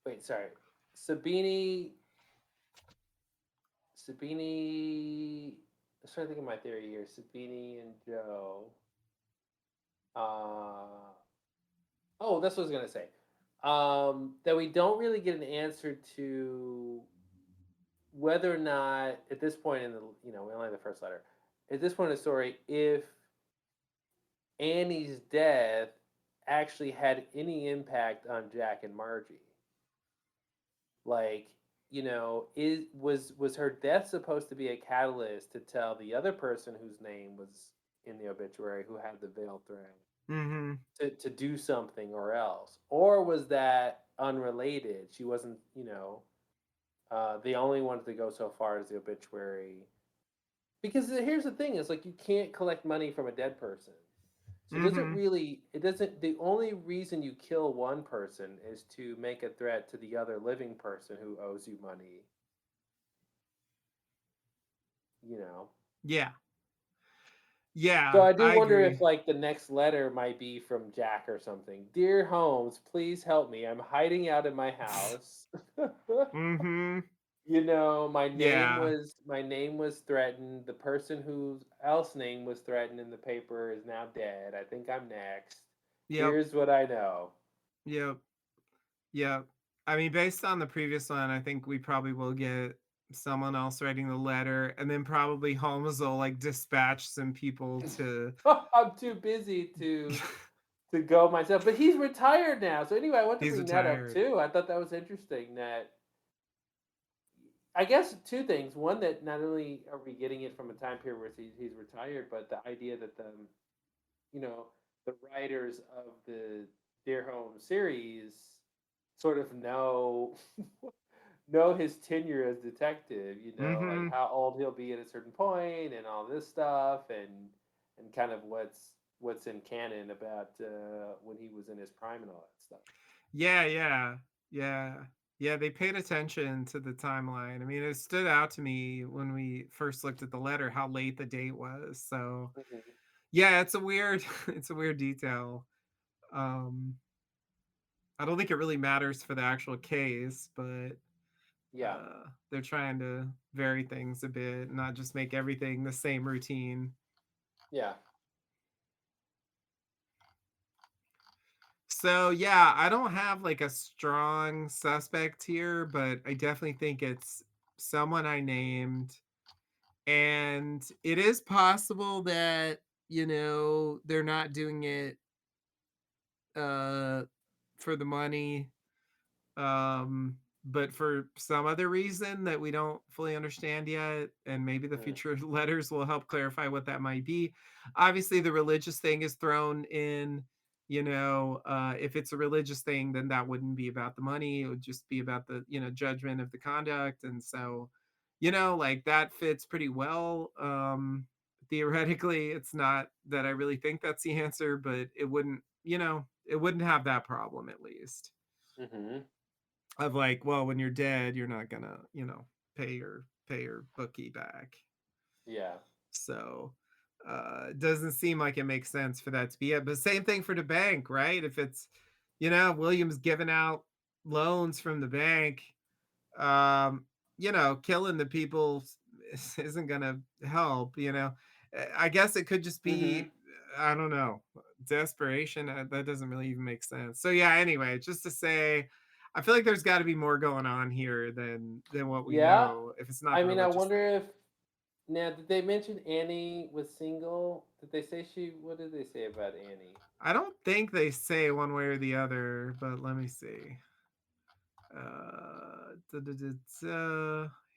wait, sorry. Sabini Sabini I'm trying to think of my theory here. Sabini and Joe. Uh Oh, that's what I was gonna say. That we don't really get an answer to whether or not at this point in the we only have the first letter. At this point in the story, if Annie's death actually had any impact on Jack and Margie. Like, is was her death supposed to be a catalyst to tell the other person whose name was in the obituary who had the veil thread Mhm. to do something or else? Or was that unrelated? She wasn't, they only wanted to go so far as the obituary. Because here's the thing: is like you can't collect money from a dead person. So it doesn't Mhm. really. It doesn't. The only reason you kill one person is to make a threat to the other living person who owes you money. You know. Yeah. So Yeah, I do I wonder if agree. like the next letter might be from Jack or something. Dear Holmes, please help me. I'm hiding out in my house. Mhm. You know, Yeah. my name was threatened. The person whose else name was threatened in the paper is now dead. I think I'm next. Yep. Here's what I know. Yep. Yep. I mean, based on the previous one, I think we probably will get someone else writing the letter, and then probably Holmes will, like, dispatch some people to I'm too busy to go myself, but he's retired now. So anyway, I want to he's bring that up retired. too. I thought that was interesting that I guess two things. One, that not only are we getting it from a time period where he's retired, but the idea that you know, the writers of the Dear Home series sort of know his tenure as detective. You know, like Mhm. how old he'll be at a certain point, and all this stuff, and kind of what's in canon about when he was in his prime and all that stuff. Yeah, yeah. Yeah. Yeah, they paid attention to the timeline. I mean, it stood out to me when we first looked at the letter how late the date was, so Hmm. yeah, it's a weird it's a weird detail. Um, I don't think it really matters for the actual case, but Yeah, they're trying to vary things a bit, not just make everything the same routine. yeah. So yeah, I don't have like a strong suspect here, but I definitely think it's someone I named. And it is possible that, they're not doing it uh for the money. But for some other reason that we don't fully understand yet, and maybe the Mm, future letters will help clarify what that might be. Obviously, the religious thing is thrown in. If it's a religious thing, then that wouldn't be about the money. It would just be about the, judgment of the conduct. And so, like that fits pretty well. Theoretically, it's not that I really think that's the answer, but it wouldn't have that problem at least mm-hmm. of like, well, when you're dead, you're not gonna, pay your bookie back. Yeah. So it doesn't seem like it makes sense for that to be it. But same thing for the bank, right? If it's, Williams giving out loans from the bank, um, killing the people isn't gonna help. I guess it could just Mm-hmm. be, I don't know, desperation. That doesn't really even make sense. So yeah, anyway, just to say, I feel like there's got to be more going on here than what we Yeah. know. If it's not I the mean, I religious wonder thing, if now did they mention Annie was single? Did they say she? What did they say about Annie? I don't think they say one way or the other. But let me see.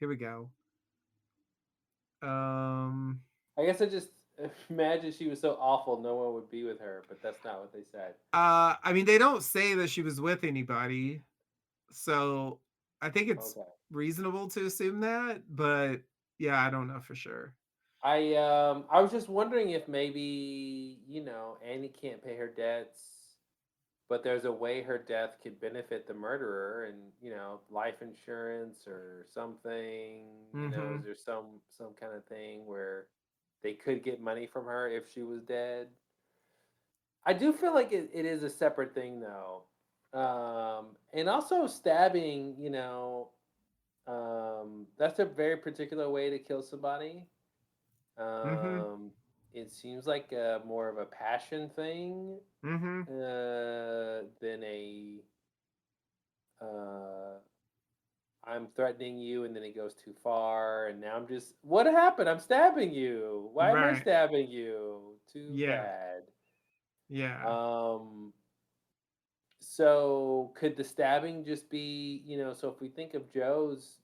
Here we go. Um, I guess I just imagine she was so awful, no one would be with her, but that's not what they said. I mean, they don't say that she was with anybody, so I think it's Okay. reasonable to assume that, but yeah, I don't know for sure. I was just wondering if maybe Annie can't pay her debts, but there's a way her death could benefit the murderer, and life insurance or something. Is Mhm. there some kind of thing where they could get money from her if she was dead? I do feel like it is a separate thing though. And also stabbing, that's a very particular way to kill somebody. Mhm. Um, it seems like more of a passion thing Mhm. than a uh, I'm threatening you and then it goes too far and now I'm just what happened? I'm stabbing you. Why am I Right. stabbing you? Too Yeah. bad. Yeah. Um, So could the stabbing just be, so if we think of Joe's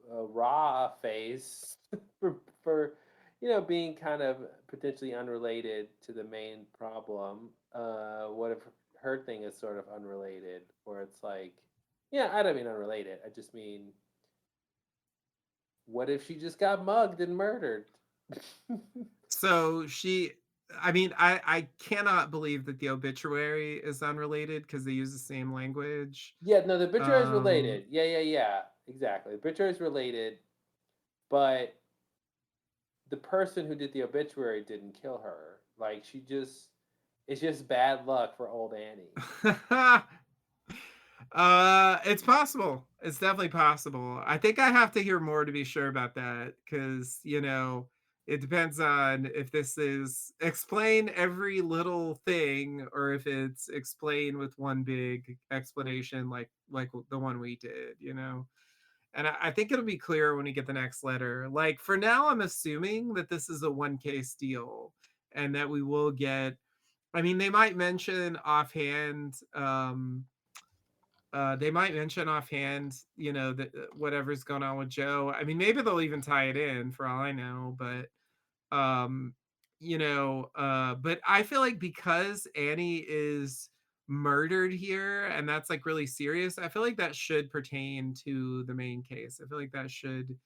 raw face for being kind of potentially unrelated to the main problem, what if her thing is sort of unrelated, where it's like, yeah, I don't mean unrelated. I just mean, what if she just got mugged and murdered? So she I mean, I cannot believe that the obituary is unrelated because they use the same language. Yeah, no, the obituary is Um, related. Yeah, yeah, yeah. Exactly. The obituary is related, but the person who did the obituary didn't kill her. Like she just it's just bad luck for old Annie. it's possible. It's definitely possible. I think I have to hear more to be sure about that because, it depends on if this is explain every little thing or if it's explain with one big explanation like the one we did. And I think it'll be clearer when we get the next letter. Like for now, I'm assuming that this is a one case deal and that we will get. I mean, they might mention offhand, that whatever's going on with Joe. I mean, maybe they'll even tie it in for all I know, but um, but I feel like because Annie is murdered here and that's like really serious, I feel like that should pertain to the main case. I feel like that should,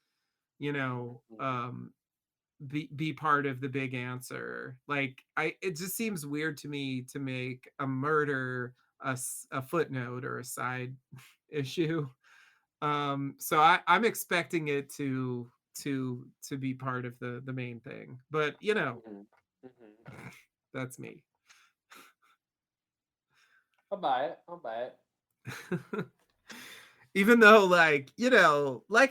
you know, Mhm. um be part of the big answer. Like it just seems weird to me to make a murder a footnote or a side issue. So I'm expecting it to be part of the main thing. But Mhm. Mhm. that's me. I'll buy it. I'll buy it. Even though like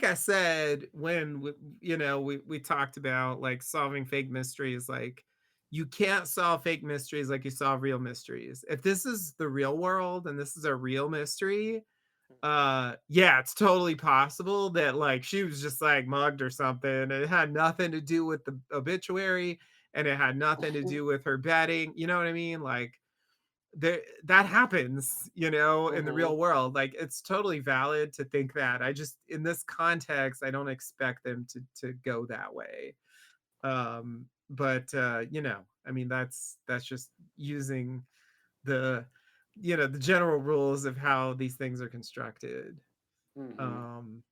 I said when we talked about like solving fake mysteries, like you can't solve fake mysteries like you solve real mysteries. If this is the real world and this is a real mystery, yeah, it's totally possible that like she was just like mugged or something. It had nothing to do with the obituary and it had nothing to do with her betting. You know what I mean? Like that happens, in the real Mhm. world. Like it's totally valid to think that. I just in this context, I don't expect them to go that way. But I mean that's just using the the general rules of how these things are constructed. Mhm. um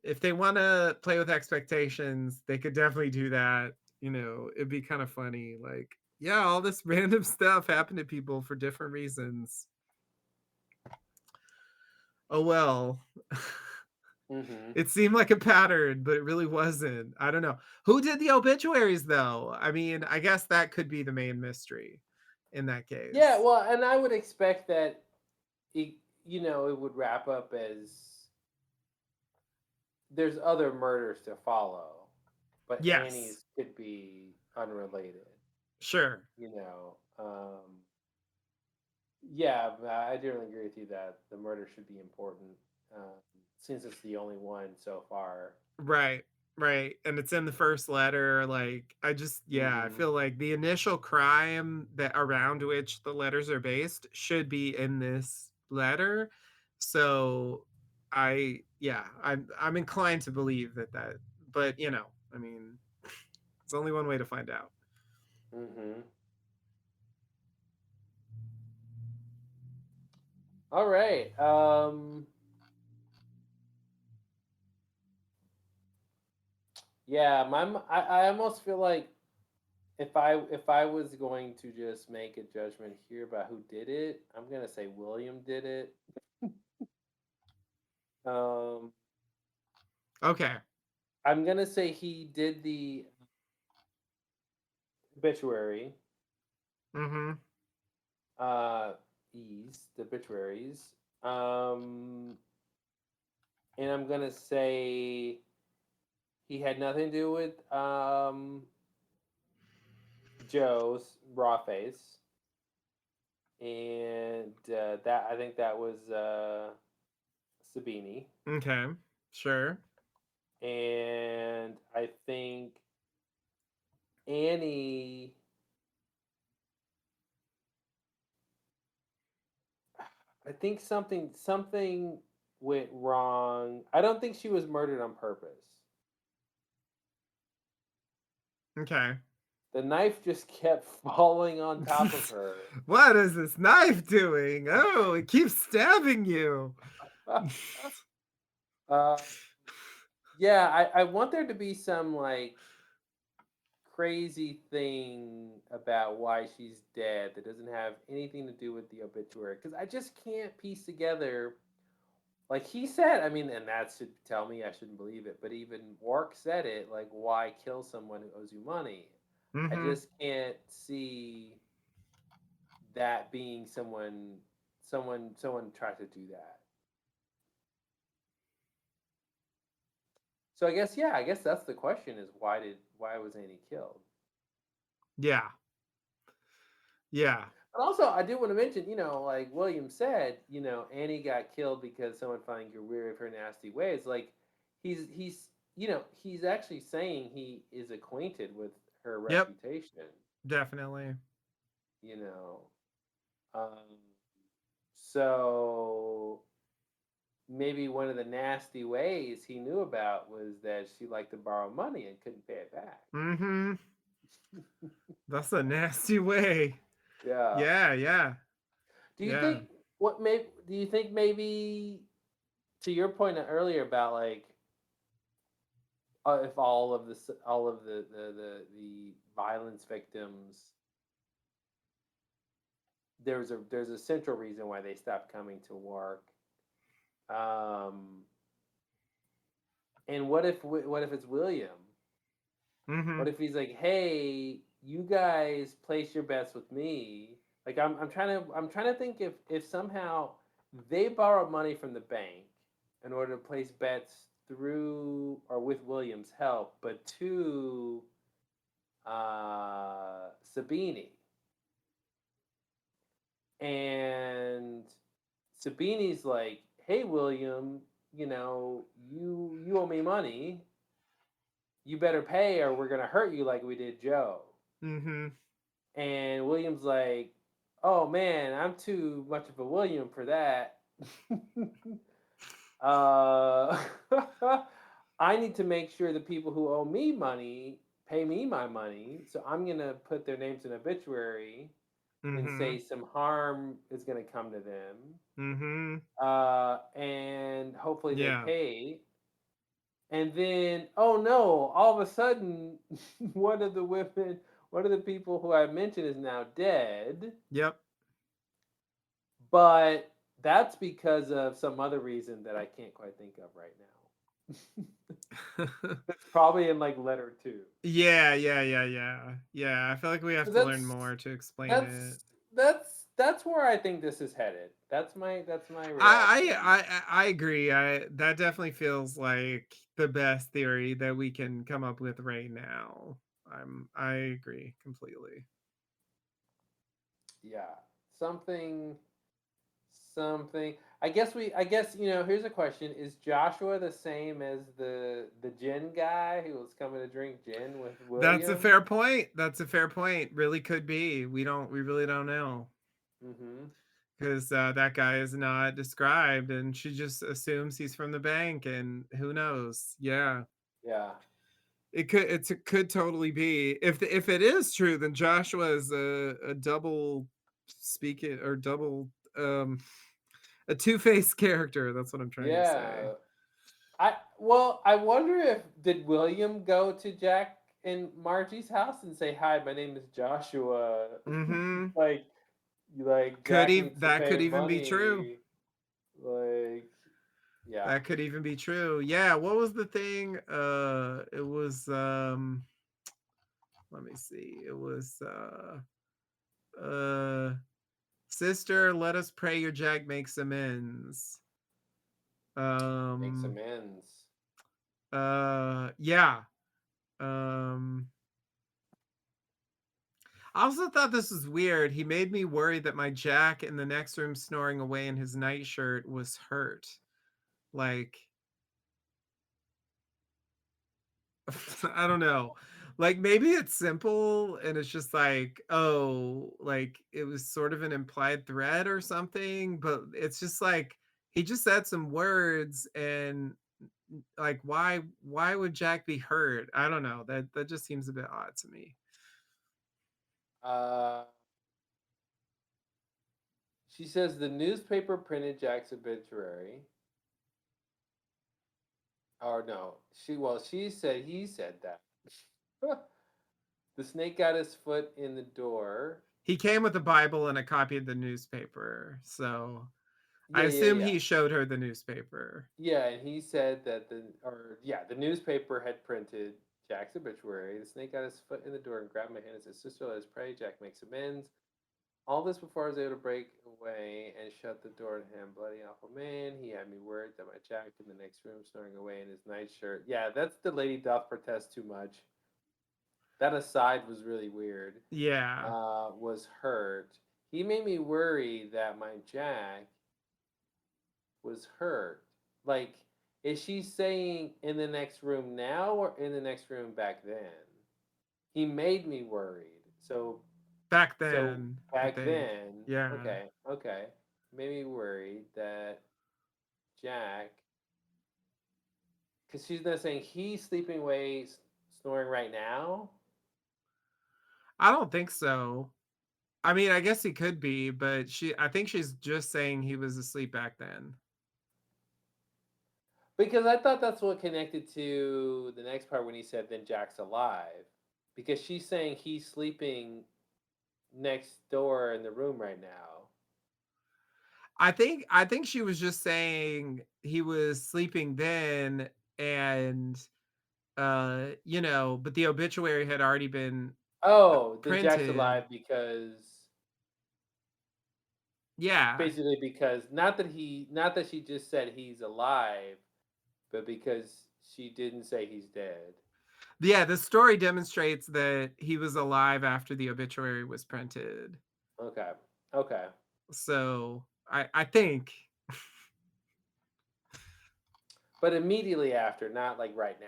if they want to play with expectations, they could definitely do that. It'd be kind of funny, like, yeah, all this random stuff happened to people for different reasons. Oh well. Mhm. It seemed like a pattern, but it really wasn't. I don't know who did the obituaries though. I mean, I guess that could be the main mystery in that Yeah, case. well, and I would expect that it, it would wrap up as there's other murders to follow, but Yes, Annie's could be unrelated. sure. You know, yeah, I generally agree with you that the murder should be important, since it's the only one so far. Right, right, and it's in the first letter, like, I Hmm. feel like the initial crime that around which the letters are based should be in this letter, so I'm inclined to believe that but, I mean, it's only one way to find out. Hmm. All right. Yeah, I almost feel like if I was going to just make a judgment here about who did it, I'm gonna say William did it. Um, Okay. I'm gonna say he did the obituary, Mhm. uh, the obituaries. Um, and I'm gonna say he had nothing to do with Joe's raw face, and that I think that was Sabini, Okay. Sure. and I think Annie. I think something went wrong. I don't think she was murdered on purpose. Okay. The knife just kept falling on top of her. What is this knife doing? Oh, it keeps stabbing you. uh, yeah, I want there to be some like. crazy thing about why she's dead that doesn't have anything to do with the obituary, because I just can't piece together. Like he said, I mean, and that should tell me I shouldn't believe it, but even Wark said it, like, why kill someone who owes you money? I Mm-hmm. just can't see that being someone tried to do that. So I guess, yeah, I guess that's the question, is why was Annie killed? Yeah. Yeah. But also, I do want to mention, like William said, Annie got killed because someone finally grew weary of her nasty ways. Like, he's actually saying he is acquainted with her Yep. reputation. Definitely. You know, um, so maybe one of the nasty ways he knew about was that she liked to borrow money and couldn't pay it back. Mm-hmm. That's a nasty way. Yeah. Yeah. Yeah. Do you Yeah. think do you think maybe, to your point earlier about, like, if all of the violence victims, there's a central reason why they stopped coming to work. Um, and what if it's William? Mm-hmm. What if he's like, hey, you guys place your bets with me? Like, I'm trying to think if somehow they borrowed money from the bank in order to place bets through or with William's help, but to Sabini, and Sabini's like, "Hey, William, you owe me money. You better pay, or we're gonna hurt you like we did Joe." Mm-hmm. And William's like, "Oh man, I'm too much of a William for that. uh, I need to make sure the people who owe me money pay me my money. So I'm gonna put their names in obituary and Mm-hmm. say some harm is gonna come to them, Mm-hmm. and hopefully they Yeah. pay." And then, oh no, all of a sudden, one of the women, one of the people who I mentioned is now dead. Yep. But that's because of some other reason that I can't quite think of right now. It's probably in like letter two. Yeah, yeah, yeah, yeah. Yeah, I feel like we have So to learn that's more to explain that's it. that's where I think this is headed. That's my I reaction. I I agree. That definitely feels like the best theory that we can come up with right now. I agree completely. Yeah. Something something. I guess here's a question. Is Joshua the same as the gin guy who was coming to drink gin with That's a William? fair point. That's a fair point. Really could be. We really don't know. Mhm. Because that guy is not described, and she just assumes he's from the bank, and who knows? Yeah, Yeah. it could totally be. If it is true, then Joshua is a double speaking or double um a two-faced character. That's what I'm trying to say. Yeah. I wonder if did William go to Jack and Margie's house and say, "Hi, my name is Joshua." Mm-hmm. like Jack needs to That pay could even be true. money. Like, yeah. That could even be true. Yeah. What was the thing? It was let me see. It was uh sister, let us pray your Jack makes amends. Makes Um amends. yeah. Um I also thought this was weird. He made me worried that my Jack in the next room snoring away in his nightshirt was hurt. Like I don't know. Like maybe it's simple and it's just like, oh, like it was sort of an implied threat or something, but it's just like he just said some words and like why would Jack be hurt? I don't know. That just seems a bit odd to me. Uh, she says the newspaper printed Jack's obituary. Or no, she said he said that. The snake got his foot in the door. He came with the Bible and a copy of the newspaper, so I Yeah, yeah, assume yeah. he showed her the newspaper. Yeah, and he said that the newspaper had printed Jack's obituary. The snake got his foot in the door and grabbed my hand and said, "Sister, let us pray." Jack makes amends. All this before I was able to break away and shut the door on him. Bloody awful man. He had me worried that my Jack in the next room snoring away in his nightshirt. Yeah, that's the lady doth protest too much. That aside was really weird. Yeah. Was hurt. He made me worry that my Jack was hurt. Like, is she saying in the next room now or in the next room back then? He made me worried. Back So then, I back think. then, Yeah. okay, okay, made me worried that Jack, because she's not saying he's sleeping away, snoring right now. I don't think so. I mean, I guess he could be, but I think she's just saying he was asleep back then. Because I thought that's what connected to the next part when he said, "Then Jack's alive," because she's saying he's sleeping next door in the room right now. I think she was just saying he was sleeping then, and but the obituary had already been Oh, then Jack's printed. alive because Yeah. basically because not that she just said he's alive, but because she didn't say he's dead. Yeah, the story demonstrates that he was alive after the obituary was printed. Okay. Okay. So, I think But immediately after, not like right now.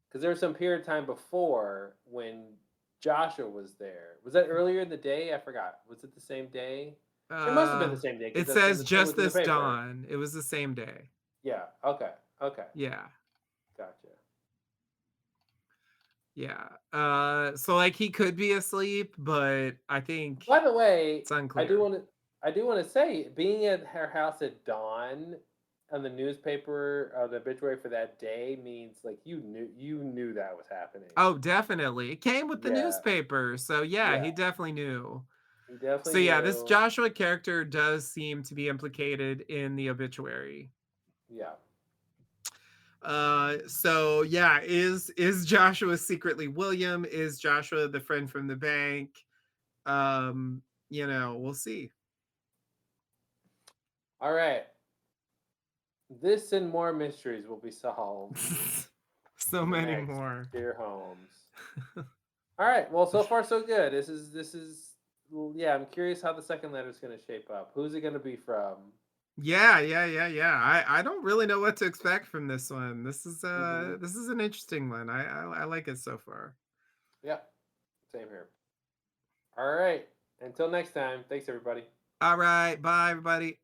Because there was some period of time before when Joshua was there. Was that earlier in the day? I forgot. Was it the same day? It must have been uh the same day because it that's when says the story just was in the this paper. dawn. It was the same day. Yeah. Okay. Okay. Yeah. Gotcha. Yeah. So like he could be asleep, but I think By the way, it's I do unclear. want to I do want to say being at her house at dawn on the newspaper, the obituary for that day means like you knew that was happening. Oh, definitely. It came with the Yeah. newspaper. So yeah, Yeah. he definitely knew. He So definitely yeah, this knew. Joshua character does seem to be implicated in the obituary. Yeah. So yeah, is Joshua secretly William? Is Joshua the friend from the bank? We'll see. All right. This and more mysteries will be solved So in the many next more. Dear Holmes. All right. Well, so far so good. This is well, yeah. I'm curious how the second letter is going to shape up. Who's it going to be from? Yeah, yeah, yeah, yeah. I don't really know what to expect from this one. Mm-hmm. This is an interesting one. I like it so far. Yeah. Same here. All right. Until next time. Thanks, everybody. All right, bye everybody.